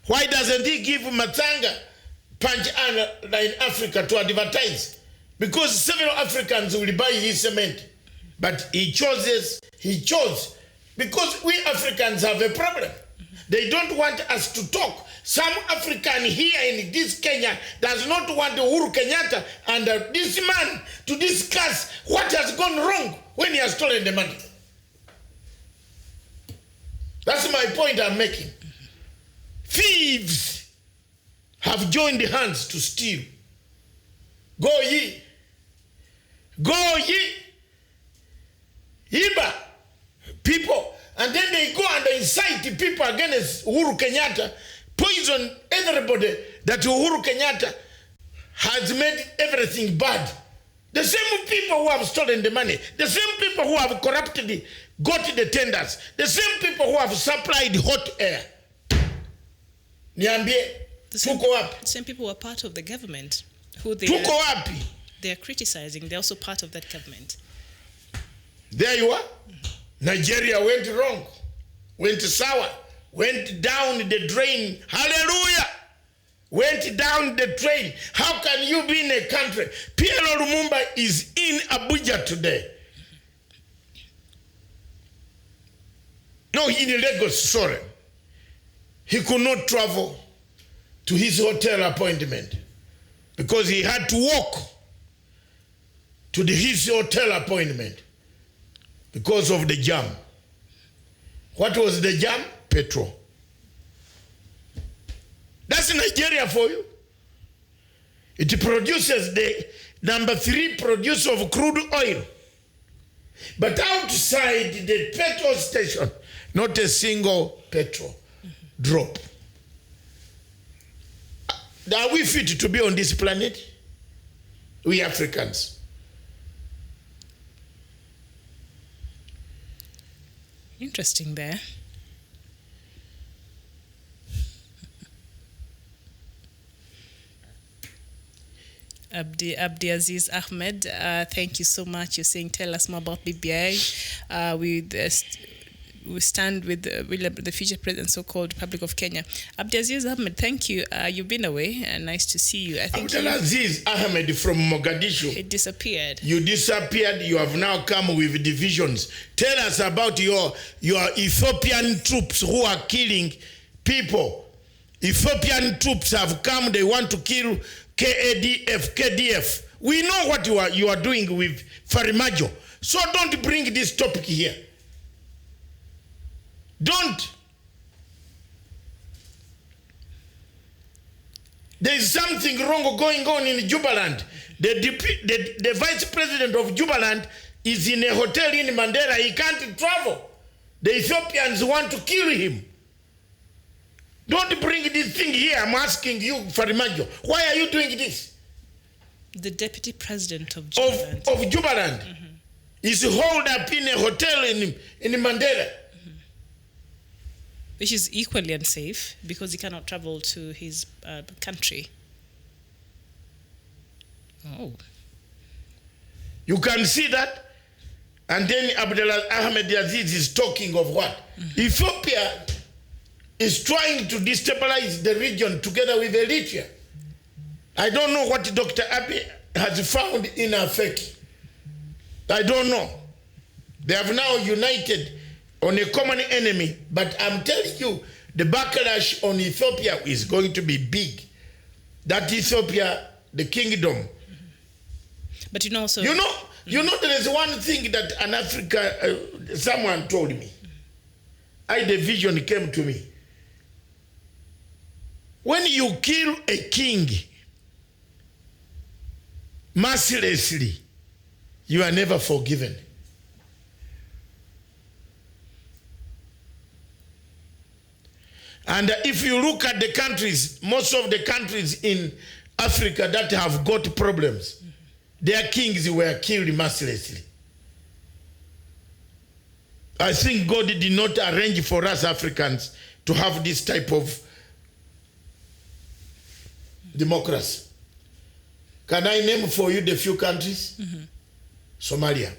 Why doesn't he give Matanga punch in Africa to advertise? Because several Africans will buy his cement. But he chose, because we Africans have a problem. They don't want us to talk. Some African here in this Kenya does not want Uhuru Kenyatta and this man to discuss what has gone wrong when he has stolen the money. That's my point I'm making. Thieves have joined hands to steal. Go ye. Go ye. Iba. People. And then they go and incite people against Uhuru Kenyatta, poison everybody that Uhuru Kenyatta has made everything bad. The same people who have stolen the money, the same people who have corrupted, got the tenders, the same people who have supplied hot air. Niambie, tuko wapi? The same people who are part of the government. Tuko wapi? They are criticizing. They're also part of that government. There you are. Nigeria went wrong, went sour, went down the drain. Hallelujah! Went down the drain. How can you be in a country? PLO Lumumba is in Abuja today. No, in Lagos, sorry. He could not travel to his hotel appointment because he had to walk to his hotel appointment because of the jam. What was the jam? Petrol. That's Nigeria for you. It produces the number 3 producer of crude oil. But outside the petrol station, not a single petrol drop. Are we fit to be on this planet? We Africans. Interesting there. Abdi Aziz Ahmed, thank you so much. You're saying, tell us more about BBI. We stand with the future president, so-called Republic of Kenya. Abdi Aziz Ahmed, thank you. You've been away. Nice to see you. I think Abdi Aziz Ahmed from Mogadishu. It disappeared. You disappeared. You have now come with divisions. Tell us about your Ethiopian troops who are killing people. Ethiopian troops have come. They want to kill KDF. We know what you are doing with Farimajo. So don't bring this topic here. Don't. There is something wrong going on in Jubaland. The vice president of Jubaland is in a hotel in Mandera. He can't travel. The Ethiopians want to kill him. Don't bring this thing here. I'm asking you, Farimajo. Why are you doing this? The deputy president of Jubaland. Of Jubaland is holed up in a hotel in Mandela. Which is equally unsafe because he cannot travel to his country. Oh. You can see that. And then Abdullah Ahmed Aziz is talking of what? Ethiopia is trying to destabilize the region together with Eritrea. I don't know what Dr. Abiy has found in Afeki. I don't know. They have now united on a common enemy, but I'm telling you, the backlash on Ethiopia is going to be big. That Ethiopia, the kingdom. But you know, so you know, there is one thing that an Africa, someone told me. The vision came to me. When you kill a king mercilessly, you are never forgiven. And if you look at the countries, most of the countries in Africa that have got problems, their kings were killed mercilessly. I think God did not arrange for us Africans to have this type of democracy. Can I name for you the few countries? Somalia,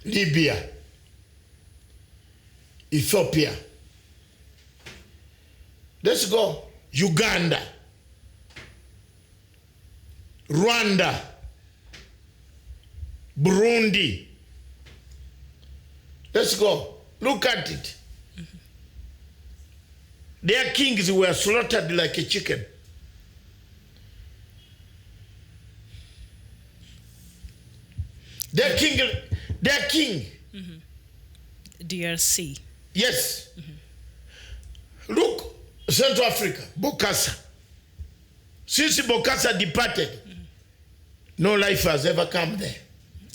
Libya, Ethiopia. Let's go. Uganda, Rwanda, Burundi. Let's go. Look at it. Their kings were slaughtered like a chicken. Their king. DRC. Yes. Look, Central Africa, Bokassa. Since Bokassa departed, no life has ever come there.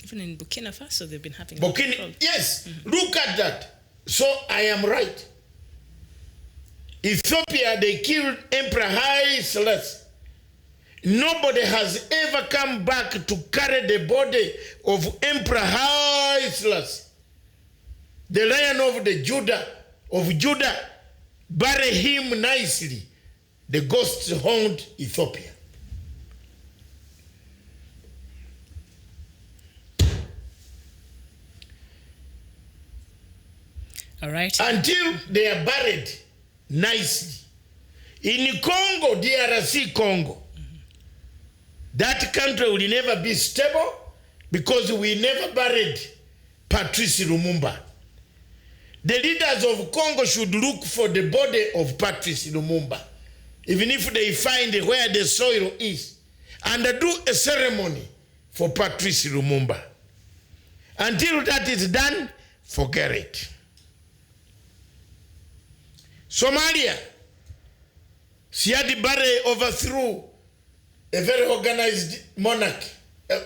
Even in Burkina Faso, they've been having Burkina, yes. Look at that. So I am right. Ethiopia, they killed Emperor Haile Selassie. Nobody has ever come back to carry the body of Emperor Haile Selassie. The Lion of Judah, bury him nicely. The ghosts haunt Ethiopia. All right. Until they are buried nicely. In Congo, DRC Congo, that country will never be stable because we never buried Patrice Lumumba. The leaders of Congo should look for the body of Patrice Lumumba, even if they find where the soil is, and do a ceremony for Patrice Lumumba. Until that is done, forget it. Somalia, Siad Barre overthrew a very organized monarch,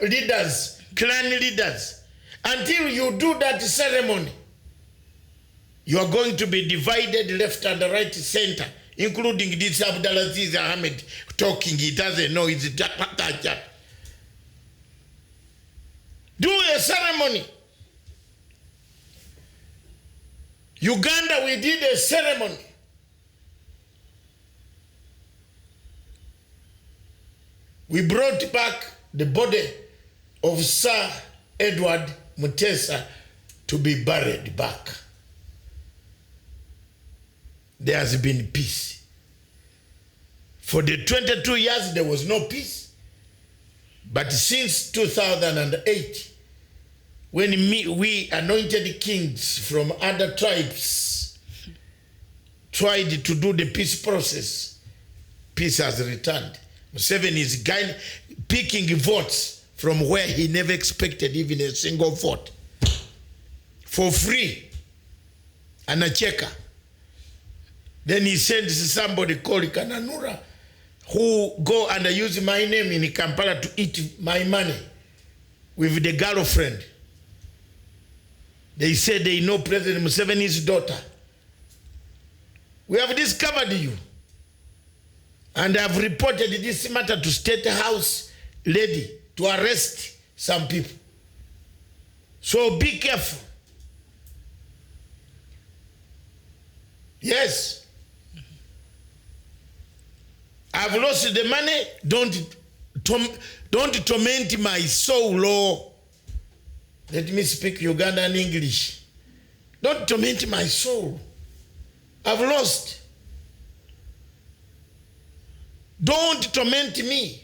leaders, clan leaders. Until you do that ceremony, you are going to be divided left and right center, including this Abdulaziz Ahmed talking. He doesn't know it's that. Do a ceremony. Uganda, we did a ceremony. We brought back the body of Sir Edward Mutesa to be buried back. There has been peace. For the 22 years, there was no peace. But since 2008, when we anointed kings from other tribes tried to do the peace process, peace has returned. Museveni is picking votes from where he never expected even a single vote. For free. Anacheka. Then he sends somebody called Kananura who go and use my name in Kampala to eat my money with the girlfriend. They said they know President Museveni's daughter. We have discovered you. And I've reported this matter to State House lady to arrest some people. So be careful. Yes. I've lost the money. Don't torment my soul, Lord. Let me speak Ugandan English. Don't torment my soul. I've lost. Don't torment me.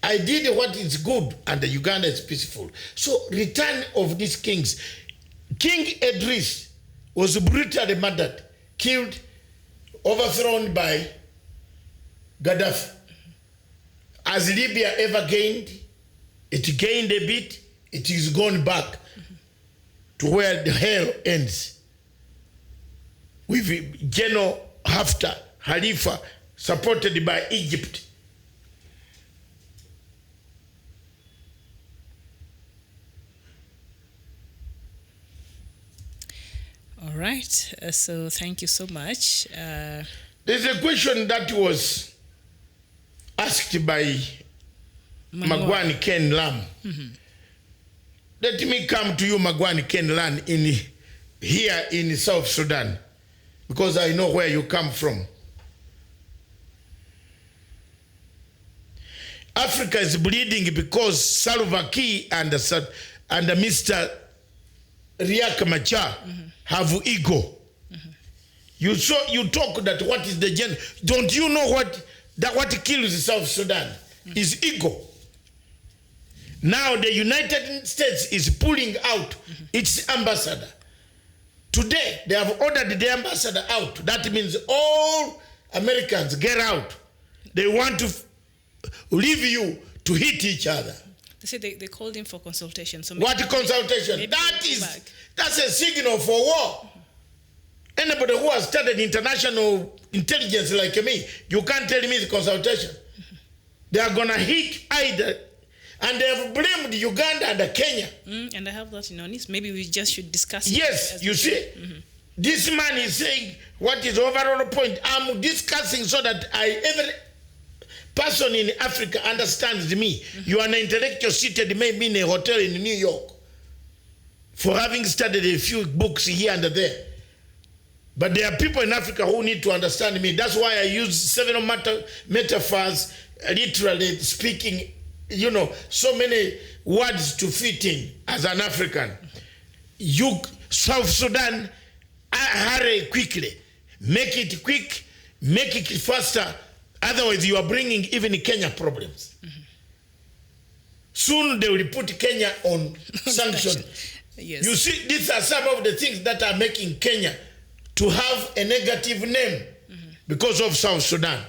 I did what is good and Uganda is peaceful. So return of these kings. King Idris was brutally murdered, killed, overthrown by Gaddafi. Has Libya ever gained? It gained a bit. It is gone back to where the hell ends. With General Haftar, Khalifa, supported by Egypt. All right. So thank you so much. There's a question that was asked by Magwani Ken Lam. Let me come to you, Magwani Ken Lam, here in South Sudan, because I know where you come from. Africa is bleeding because Salva Kiir and Mr. Riek Machar have ego. You talk that what is the gen? Don't you know what kills South Sudan is ego? Now the United States is pulling out its ambassador. Today they have ordered the ambassador out. That means all Americans get out. They want to leave you to hit each other. They say they called him for consultation. So what consultation? That's a signal for war. Anybody who has studied international intelligence like me, you can't tell me the consultation. They are gonna hit either, and they have blamed Uganda and Kenya. And I have that in our news. Maybe we just should discuss it. Yes, you see, this man is saying what is overall point. I'm discussing so that every person in Africa understands me. You are an intellectual seated maybe in a hotel in New York for having studied a few books here and there. But there are people in Africa who need to understand me. That's why I use several metaphors, literally speaking, so many words to fit in as an African. South Sudan, hurry quickly. Make it quick, make it faster. Otherwise, you are bringing even Kenya problems. Soon they will put Kenya on sanction. Yes. You see, these are some of the things that are making Kenya to have a negative name because of South Sudan.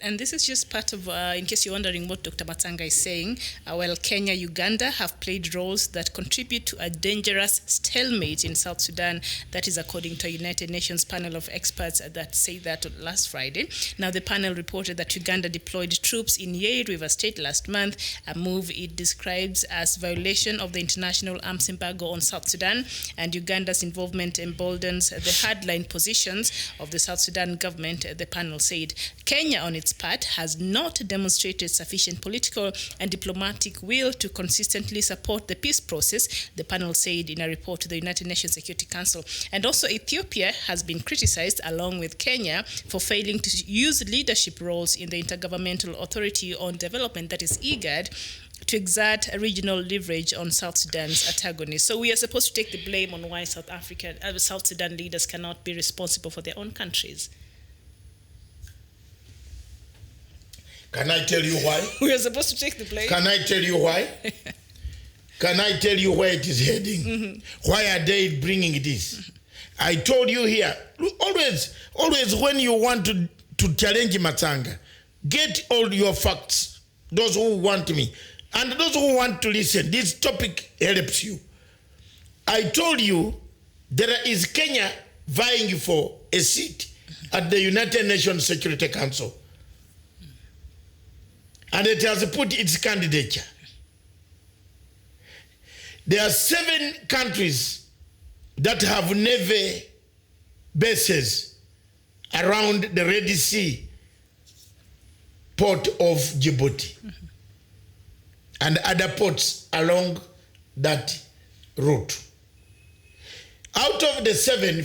And this is just part of, in case you're wondering what Dr. Matanga is saying, while Kenya, Uganda have played roles that contribute to a dangerous stalemate in South Sudan. That is according to a United Nations panel of experts that say that last Friday. Now, the panel reported that Uganda deployed troops in Yei River State last month, a move it describes as violation of the international arms embargo on South Sudan, and Uganda's involvement emboldens the hardline positions of the South Sudan government, the panel said. Kenya, on its part, has not demonstrated sufficient political and diplomatic will to consistently support the peace process, the panel said in a report to the United Nations Security Council. And also Ethiopia has been criticized, along with Kenya, for failing to use leadership roles in the Intergovernmental Authority on Development, that is IGAD, to exert a regional leverage on South Sudan's antagonists. So we are supposed to take the blame on why South Sudan leaders cannot be responsible for their own countries. Can I tell you why? We are supposed to take the blame. Can I tell you why? Can I tell you where it is heading? Why are they bringing this? I told you here, always when you want to challenge Matanga, get all your facts, those who want me, and those who want to listen. This topic helps you. I told you there is Kenya vying for a seat at the United Nations Security Council. And it has put its candidature. There are 7 countries that have navy bases around the Red Sea port of Djibouti and other ports along that route. Out of the 7,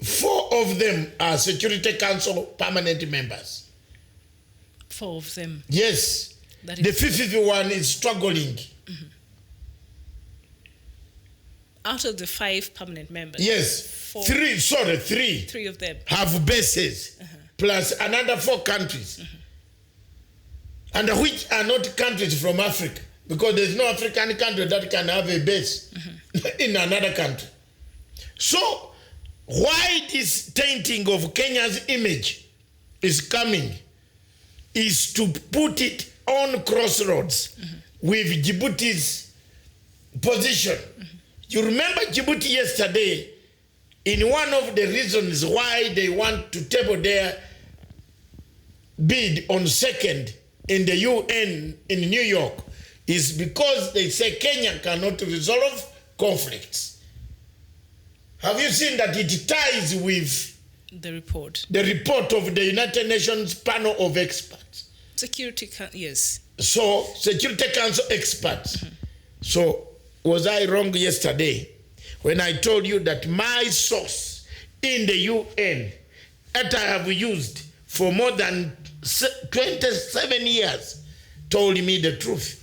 4 of them are Security Council permanent members. 4 of them? Yes. The 5th one is struggling. Out of the 5 permanent members? Yes. 3 3 of them have bases, plus another 4 countries. And which are not countries from Africa, because there's no African country that can have a base in another country. So, why this tainting of Kenya's image is coming is to put it on crossroads with Djibouti's position. You remember Djibouti yesterday, in one of the reasons why they want to table their bid on 2nd in the UN in New York is because they say Kenya cannot resolve conflicts. Have you seen that it ties with the report of the United Nations panel of experts? Yes. So, Security Council experts. So, was I wrong yesterday when I told you that my source in the UN that I have used for more than 27 years told me the truth?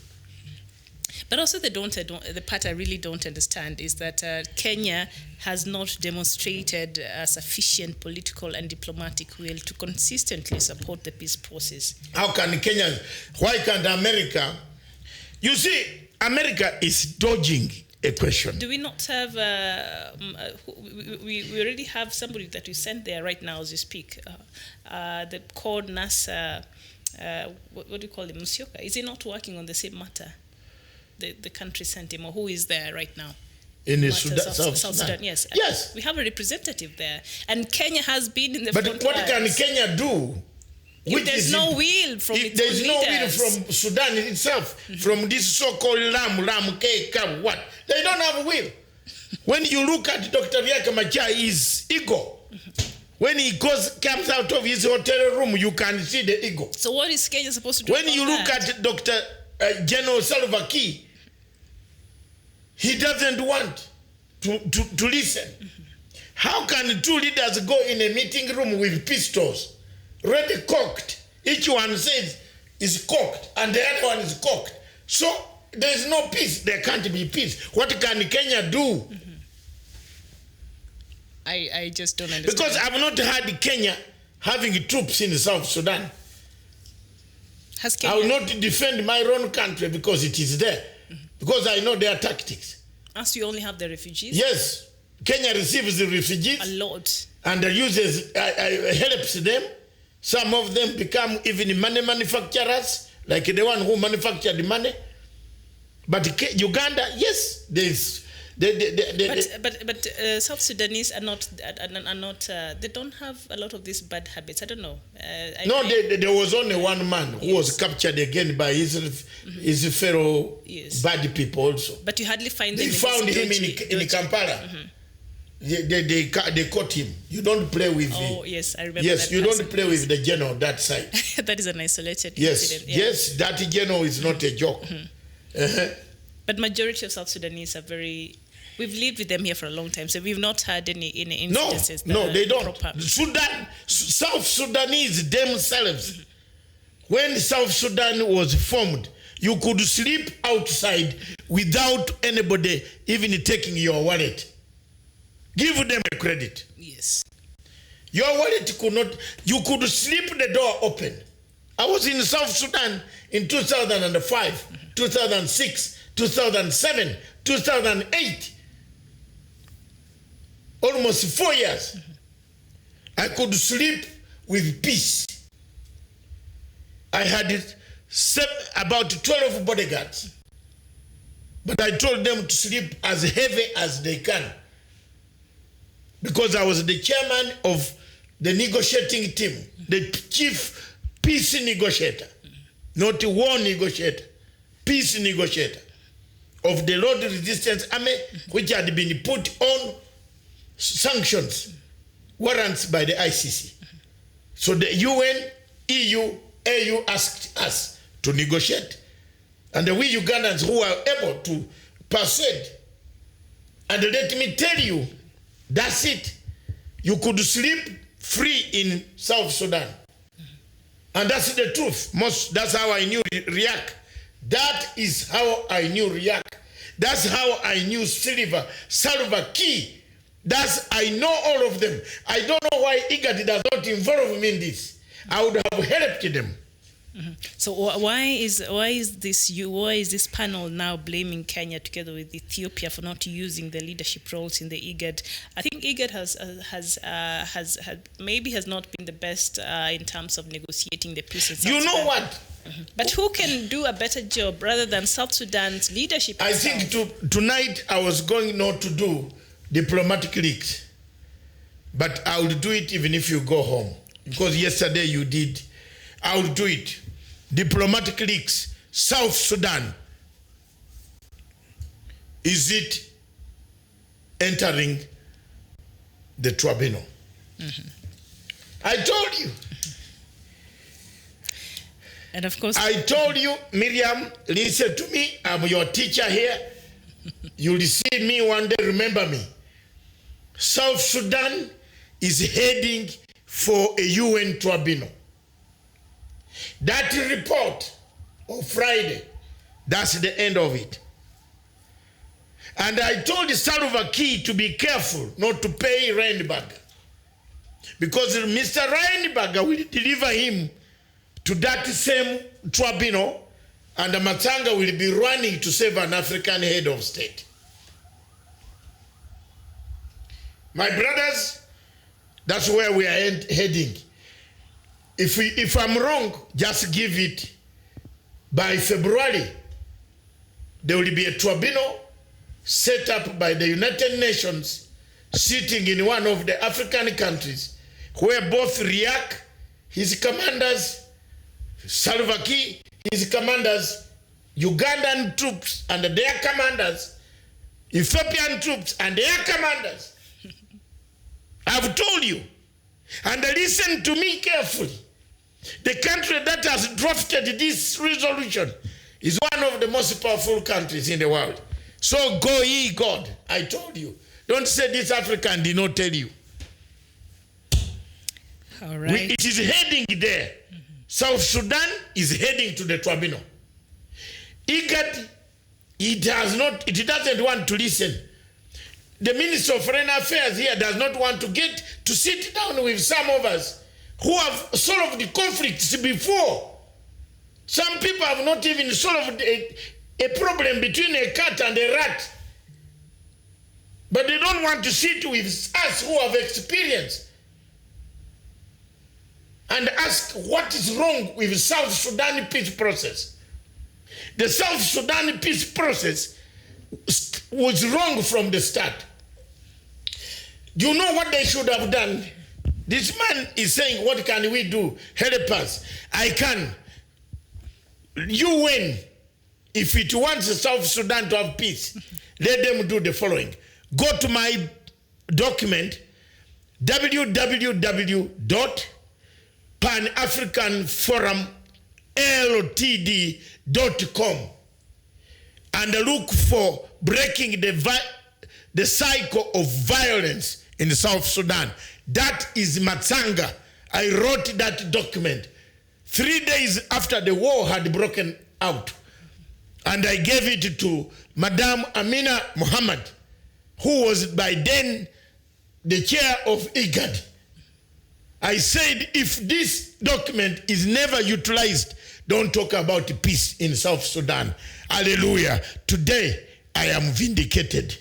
But also the part I really don't understand is that Kenya has not demonstrated a sufficient political and diplomatic will to consistently support the peace process. How can Kenya, why can't America? You see, America is dodging a question. Do we not have, we already have somebody that we sent there right now as we speak, the called NASA, what do you call him, Musyoka? Is he not working on the same matter? The country sent him, or who is there right now? In the South Sudan, yes. Yes. We have a representative there. And Kenya has been in the But front what lines. can Kenya do? If there's no will from its there's own no will leaders. from Sudan itself, from this so-called what? They don't have will. When you look at Dr. Riek Machar, his ego, when he comes out of his hotel room, you can see the ego. So what is Kenya supposed to do? When you look at Dr. General Salva Kiir, he doesn't want to listen. How can 2 leaders go in a meeting room with pistols, ready cocked? Each one says is cocked, and the other one is cocked. So there is no peace. There can't be peace. What can Kenya do? I just don't understand. Because I've not heard Kenya having troops in South Sudan. Has Kenya... I will not defend my own country because it is there. Because I know their tactics. As you only have the refugees? Yes. Kenya receives the refugees. A lot. And uses, helps them. Some of them become even money manufacturers, like the one who manufactured the money. But Uganda, yes, there's... But South Sudanese are not they don't have a lot of these bad habits. I don't know. There was only one man who was captured again by his fellow bad people also. But you hardly find them. They found him in Kampala. They caught him. You don't play with yes, I remember. Yes, you don't play with the general that side. That is an isolated incident. Yes, that general is not a joke. But majority of South Sudanese are very... We've lived with them here for a long time, so we've not had any incidences. No, they don't. South Sudanese themselves, when South Sudan was formed, you could sleep outside without anybody even taking your wallet. Give them a credit. Yes. Your wallet could not... You could sleep the door open. I was in South Sudan in 2005, 2006, 2007, 2008. Almost 4 years. I could sleep with peace. I had about 12 bodyguards. But I told them to sleep as heavy as they can. Because I was the chairman of the negotiating team, the chief peace negotiator, not war negotiator, peace negotiator of the Lord Resistance Army, which had been put on sanctions, warrants by the ICC. So the UN, EU, AU asked us to negotiate. And we Ugandans who were able to persuade. And let me tell you, that's it. you could sleep free in South Sudan. And that's the truth. That's how I knew Riek. That is how I knew Riek. That's how I knew Salva Kiir. I know all of them. I don't know why IGAD does not involve me in this. I would have helped them. So why is this panel now blaming Kenya together with Ethiopia for not using the leadership roles in the IGAD? I think IGAD has not been the best in terms of negotiating the peace in South Sudan. You know what? But who can do a better job rather than South Sudan's leadership? I think tonight I was going not to do diplomatic leaks, but I will do it even if you go home, because yesterday you did. I will do it. Diplomatic leaks. South Sudan. Is it entering the tribunal? I told you. And of course, I told you, Miriam, listen to me. I'm your teacher here. You'll see me one day, remember me. South Sudan is heading for a UN tribunal. That report on Friday, that's the end of it. And I told Salva Kiir to be careful not to pay Reinberger, because Mr. Reinberger will deliver him to that same tribunal, and Matanga will be running to save an African head of state. My brothers, that's where we are heading. If I'm wrong, just give it. By February, there will be a tribunal set up by the United Nations, sitting in one of the African countries, where both Riek, his commanders, Salva Kiir, his commanders, Ugandan troops and their commanders, Ethiopian troops and their commanders. I've told you. And listen to me carefully. The country that has drafted this resolution is one of the most powerful countries in the world. So go ye God. I told you. Don't say this African did not tell you. all right. It is heading there. South Sudan is heading to the tribunal. IGAD, it doesn't want to listen. The Minister of Foreign Affairs here does not want to get to sit down with some of us who have solved the conflicts before. Some people have not even solved a problem between a cat and a rat. But they don't want to sit with us who have experience and ask what is wrong with the South Sudan peace process. The South Sudan peace process was wrong from the start. Do you know what they should have done? This man is saying, what can we do? Help us. I can. You win. If it wants South Sudan to have peace, let them do the following. Go to my document, www.panafricanforumltd.com, and look for breaking the cycle of violence in South Sudan. That is Matsanga. I wrote that document 3 days after the war had broken out. And I gave it to Madame Amina Mohammed, who was by then the chair of IGAD. I said, if this document is never utilized, don't talk about peace in South Sudan. Hallelujah. Today, I am vindicated.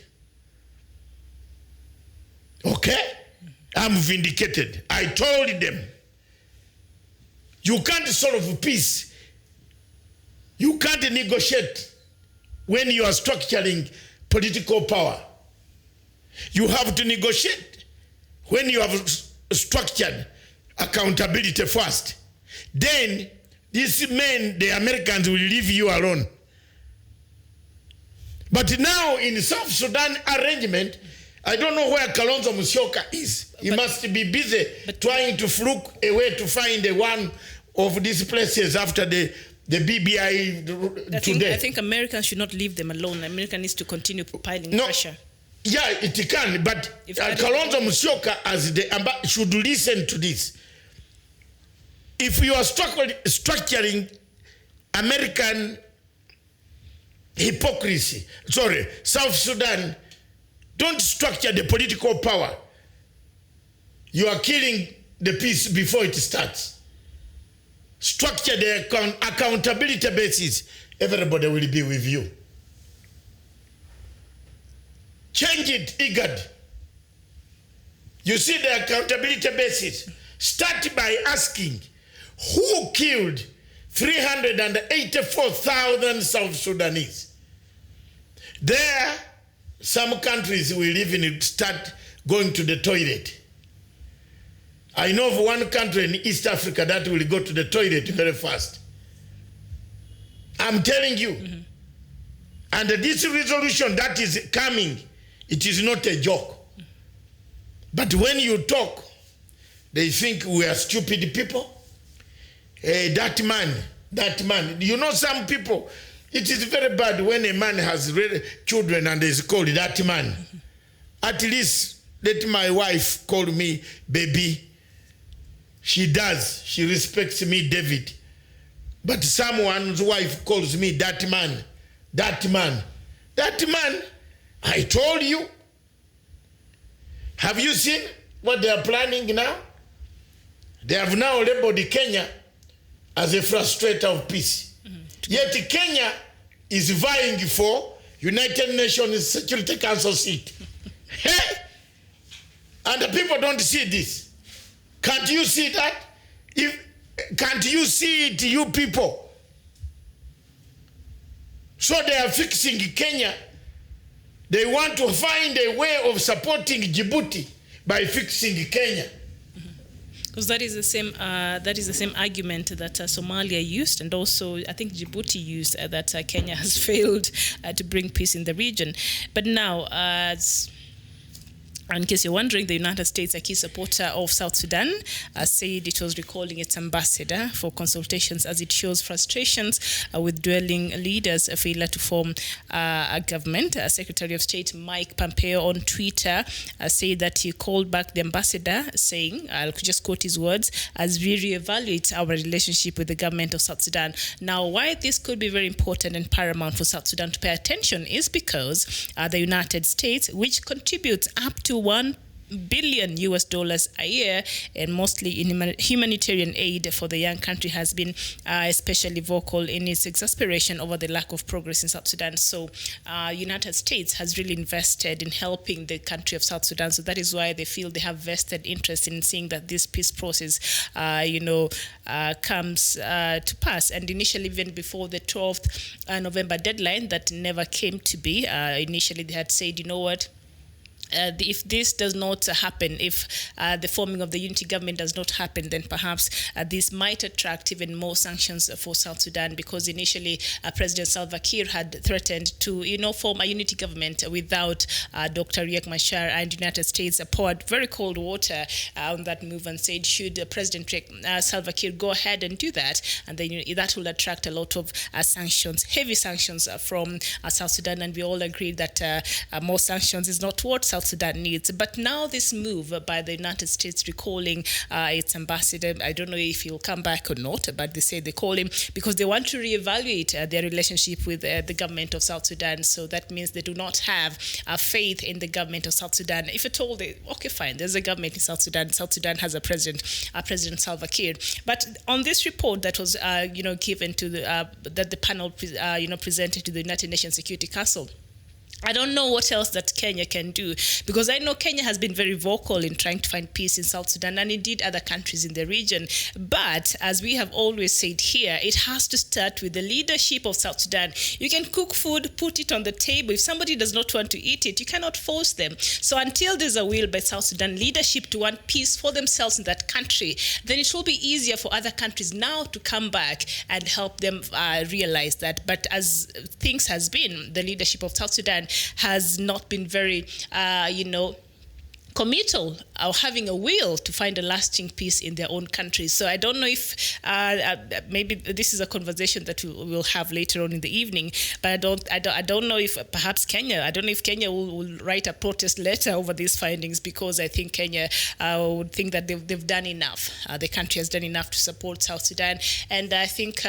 Okay? I'm vindicated. I told them, you can't solve peace. You can't negotiate when you are structuring political power. You have to negotiate when you have structured accountability first. Then, these men, the Americans, will leave you alone. But now, in South Sudan arrangement, I don't know where Kalonzo Musyoka is. He must be busy trying to fluke a way to find one of these places after the BBI today. I think Americans should not leave them alone. America needs to continue piling pressure. Yeah, it can, but Kalonzo Musyoka as should listen to this. If you are structuring American hypocrisy, South Sudan, don't structure the political power. You are killing the peace before it starts. Structure the accountability basis. Everybody will be with you. Change it, IGAD. You see the accountability basis. Start by asking, who killed 384,000 South Sudanese? There, some countries will even start going to the toilet. I know of one country in East Africa that will go to the toilet very fast. I'm telling you. Mm-hmm. And this resolution that is coming, it is not a joke. But when you talk, they think we are stupid people. That man. You know, some people, it is very bad when a man has children and is called that man. Mm-hmm. At least let my wife call me baby. She does. She respects me, David. But someone's wife calls me that man. That man. That man. I told you. Have you seen what they are planning now? They have now labeled Kenya as a frustrator of peace. Mm-hmm. Yet Kenya is vying for United Nations Security Council seat. Hey! And the people don't see this. Can't you see that? Can't you see it, you people? So they are fixing Kenya. They want to find a way of supporting Djibouti by fixing Kenya. Because that is the same argument that Somalia used, and also I think Djibouti used, that Kenya has failed to bring peace in the region. But now, in case you're wondering, the United States, a key supporter of South Sudan, said it was recalling its ambassador for consultations as it shows frustrations with dwelling leaders' failure to form a government. Secretary of State Mike Pompeo on Twitter said that he called back the ambassador, saying, I'll just quote his words, as we reevaluate our relationship with the government of South Sudan. Now, why this could be very important and paramount for South Sudan to pay attention is because the United States, which contributes up to $1 billion a year, and mostly in humanitarian aid for the young country, has been especially vocal in its exasperation over the lack of progress in South Sudan. So United States has really invested in helping the country of South Sudan. So that is why they feel they have vested interest in seeing that this peace process comes to pass. And initially, even before the 12th November deadline that never came to be, initially they had said, you know what, if this does not happen, if the forming of the unity government does not happen, then perhaps this might attract even more sanctions for South Sudan, because initially President Salva Kiir had threatened to, form a unity government without Dr. Riek Machar, and the United States poured very cold water on that move and said, should President Salva Kiir go ahead and do that, and then that will attract a lot of sanctions, heavy sanctions from South Sudan, and we all agreed that more sanctions is not what South Sudan needs. But now this move by the United States recalling its ambassador, I don't know if he'll come back or not, but they say they call him because they want to reevaluate their relationship with the government of South Sudan. So that means they do not have faith in the government of South Sudan. If at all, okay, fine, there's a government in South Sudan. South Sudan has a President Salva Kiir. But on this report that was given to that the panel presented to the United Nations Security Council, I don't know what else that Kenya can do, because I know Kenya has been very vocal in trying to find peace in South Sudan, and indeed other countries in the region. But as we have always said here, it has to start with the leadership of South Sudan. You can cook food, put it on the table. If somebody does not want to eat it, you cannot force them. So until there's a will by South Sudan leadership to want peace for themselves in that country, then it will be easier for other countries now to come back and help them realize that. But as things has been, the leadership of South Sudan has not been very, committal or having a will to find a lasting peace in their own countries. So I don't know if maybe this is a conversation that we'll have later on in the evening, but I don't know if perhaps Kenya, I don't know if Kenya will write a protest letter over these findings, because I think Kenya would think that they've done enough. The country has done enough to support South Sudan. And I think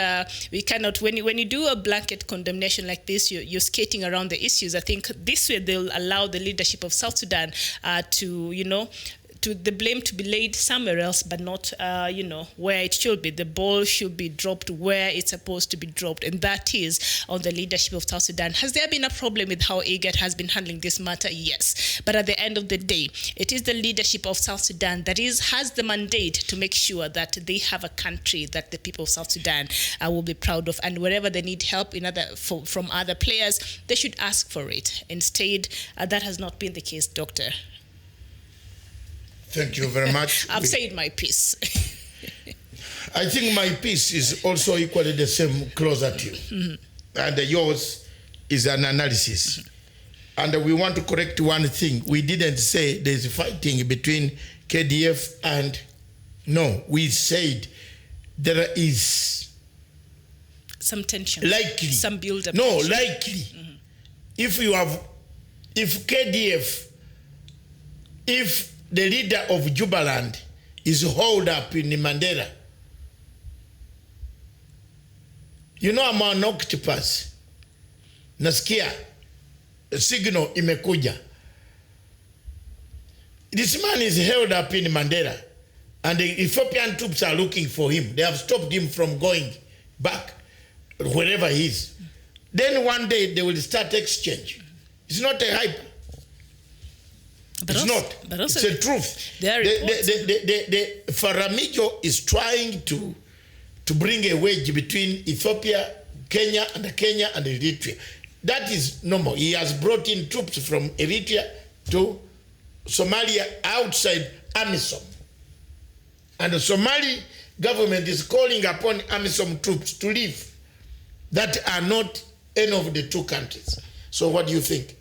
we cannot, when you do a blanket condemnation like this, you're skating around the issues. I think this way they'll allow the leadership of South Sudan to the blame to be laid somewhere else, but not, where it should be. The ball should be dropped where it's supposed to be dropped, and that is on the leadership of South Sudan. Has there been a problem with how IGAD has been handling this matter? Yes. But at the end of the day, it is the leadership of South Sudan that has the mandate to make sure that they have a country that the people of South Sudan will be proud of. And wherever they need help from other players, they should ask for it. Instead, that has not been the case, Doctor. Thank you very much. I've said my piece. I think my piece is also equally the same, closer to you. Mm-hmm. And yours is an analysis. Mm-hmm. And we want to correct one thing. We didn't say there's fighting between KDF and... No, we said there is... some tension. Likely. Some build-up. No, tension. likely. Mm-hmm. If KDF... If the leader of Jubaland is hauled up in Mandela. You know, I'm an octopus. Nasikia, signal imekuja. This man is held up in Mandela, and the Ethiopian troops are looking for him. They have stopped him from going back wherever he is. Then one day they will start exchange. It's not a hype. But it's not. But it's the truth. The Faramijo is trying to bring a wedge between Ethiopia, Kenya and Eritrea. That is normal. He has brought in troops from Eritrea to Somalia outside AMISOM. And the Somali government is calling upon AMISOM troops to leave. That are not any of the two countries. So what do you think?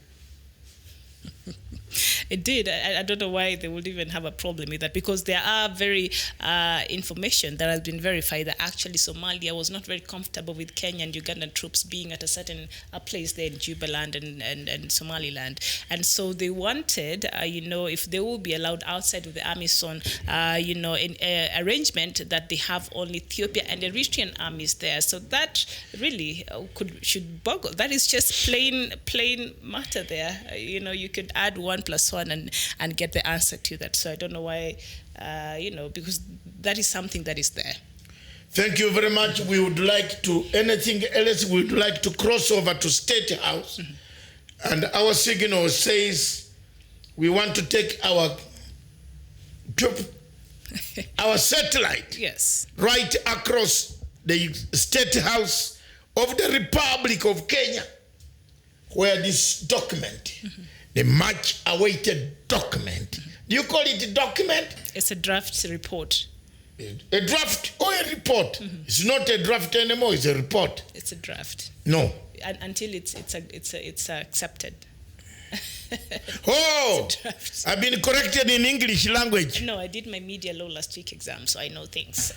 It did. I don't know why they would even have a problem with that, because there are very information that has been verified that actually Somalia was not very comfortable with Kenya and Ugandan troops being at a certain place there in Jubaland and Somaliland. And so they wanted, if they will be allowed outside of the AMISOM, in arrangement that they have only Ethiopia and Eritrean armies there. So that really should boggle. That is just plain matter there. You could add 1 + 1 and get the answer to that. So I don't know why, because that is something that is there. Thank you very much. We would like to, anything else, we would like to cross over to State House. Mm-hmm. And our signal says we want to take our satellite right across the State House of the Republic of Kenya, where this document, the much awaited document. Do you call it a document? It's a draft report. A draft or a report? It's not a draft anymore, it's a report. It's a draft. No. Until it's accepted. Oh, I've been corrected in English language. No, I did my media law last week exam, so I know things.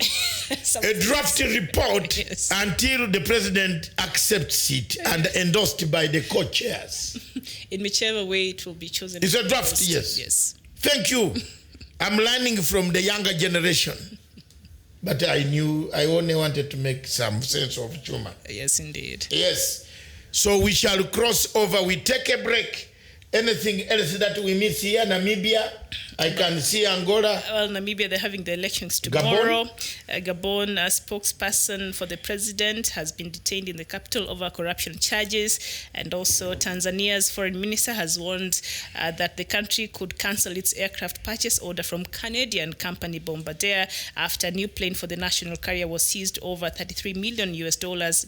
A draft report until the president accepts it and endorsed by the co-chairs. In whichever way it will be chosen. It's a draft, yes. Thank you. I'm learning from the younger generation. But I only wanted to make some sense of humor. Yes, indeed. Yes. So we shall cross over. We take a break. Anything else that we miss here? Namibia, I can see Angola. Well, Namibia, they're having the elections tomorrow. Gabon, a spokesperson for the president, has been detained in the capital over corruption charges. And also Tanzania's foreign minister has warned that the country could cancel its aircraft purchase order from Canadian company Bombardier after a new plane for the national carrier was seized over $33 million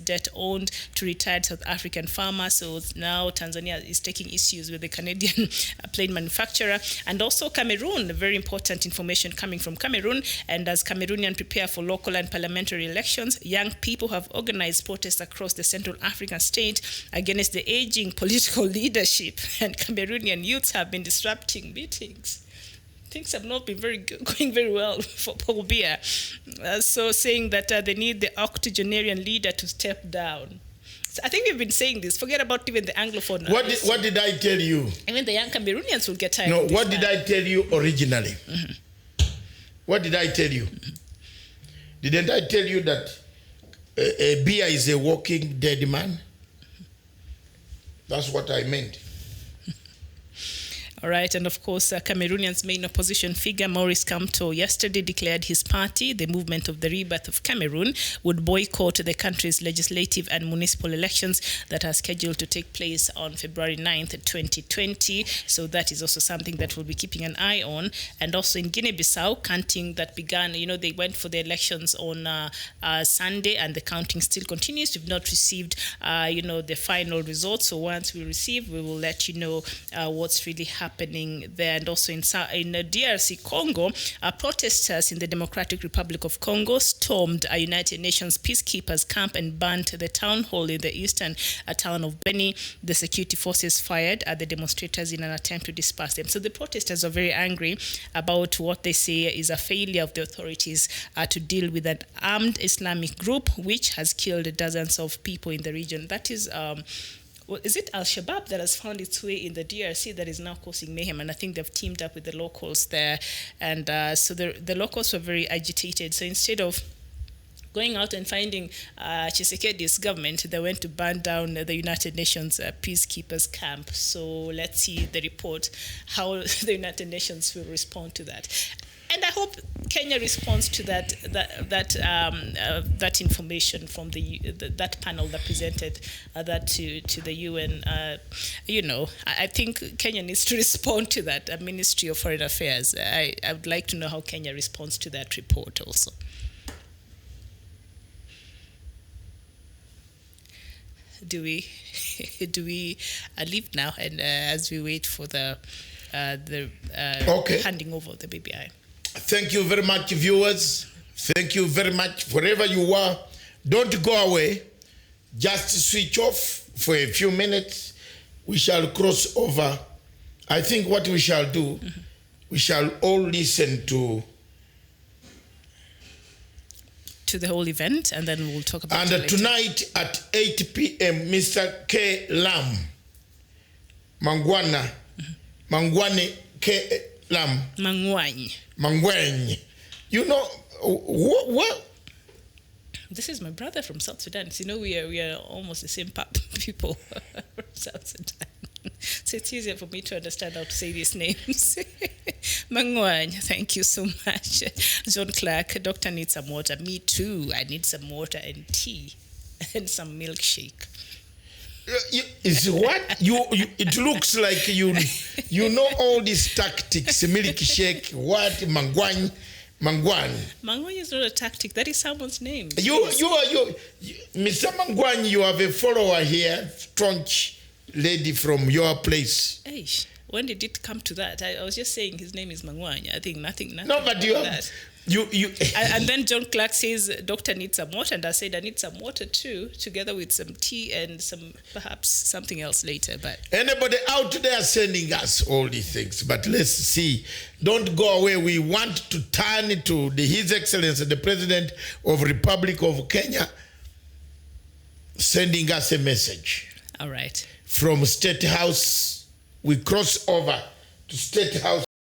debt owed to retired South African farmers. So now Tanzania is taking issues with the Canadian plane manufacturer. And also Cameroon, very important information coming from Cameroon. And as Cameroonians prepare for local and parliamentary elections, young people have organized protests across the Central African state against the aging political leadership. And Cameroonian youths have been disrupting meetings. things have not been going very well for Paul Biya. So saying that they need the octogenarian leader to step down. So I think we've been saying this. Forget about even the Anglophone. What did I tell you? Even the young Cameroonians will get tired. No, of this what did I tell you originally? What did I tell you? Didn't I tell you that Biya is a walking dead man? That's what I meant. All right, and of course, Cameroonians' main opposition figure, Maurice Kamto, yesterday declared his party, the Movement of the Rebirth of Cameroon, would boycott the country's legislative and municipal elections that are scheduled to take place on February 9th, 2020. So that is also something that we'll be keeping an eye on. And also in Guinea-Bissau, counting that began, they went for the elections on Sunday, and the counting still continues. We've not received, the final results. So once we receive, we will let you know what's really happening there. And also in DRC Congo, protesters in the Democratic Republic of Congo stormed a United Nations peacekeepers camp and burnt the town hall in the eastern town of Beni. The security forces fired at the demonstrators in an attempt to disperse them. So the protesters are very angry about what they say is a failure of the authorities to deal with an armed Islamic group which has killed dozens of people in the region. That is is it Al-Shabaab that has found its way in the DRC that is now causing mayhem? And I think they've teamed up with the locals there. And so the locals were very agitated. So instead of going out and finding Tshisekedi's government, they went to burn down the United Nations peacekeepers camp. So let's see the report, how the United Nations will respond to that. And I hope Kenya responds to that information from that panel that presented that to the UN. I think Kenya needs to respond to that. Ministry of Foreign Affairs. I would like to know how Kenya responds to that report also. Do we leave now, and as we wait for the handing over the BBI? Thank you very much, viewers. Thank you very much. Wherever you are, don't go away. Just switch off for a few minutes. We shall cross over. I think what we shall do, we shall all listen to the whole event, and then we'll talk about it later. later. Tonight at 8 p.m., Mr. K. Lam, Mangwane K. Lam. Mangwany. You know, what? This is my brother from South Sudan. So, we are almost the same people from South Sudan. So it's easier for me to understand how to say these names. Mangwany, thank you so much. John Clark, doctor needs some water. Me too. I need some water and tea and some milkshake. Is what it looks like you know all these tactics. Milkshake, what? Mangwany. Mangwany is not a tactic. That is someone's name. You Mr. Mangwany, you have a follower here, staunch lady from your place. Hey, when did it come to that? I was just saying his name is Mangwany. I think nothing. No, but you have that. You and then John Clark says, doctor needs some water, and I said I need some water too, together with some tea and perhaps something else later. But anybody out there sending us all these things, but let's see. Don't go away. We want to turn to His Excellency the President of Republic of Kenya sending us a message. All right. From State House, we cross over to State House.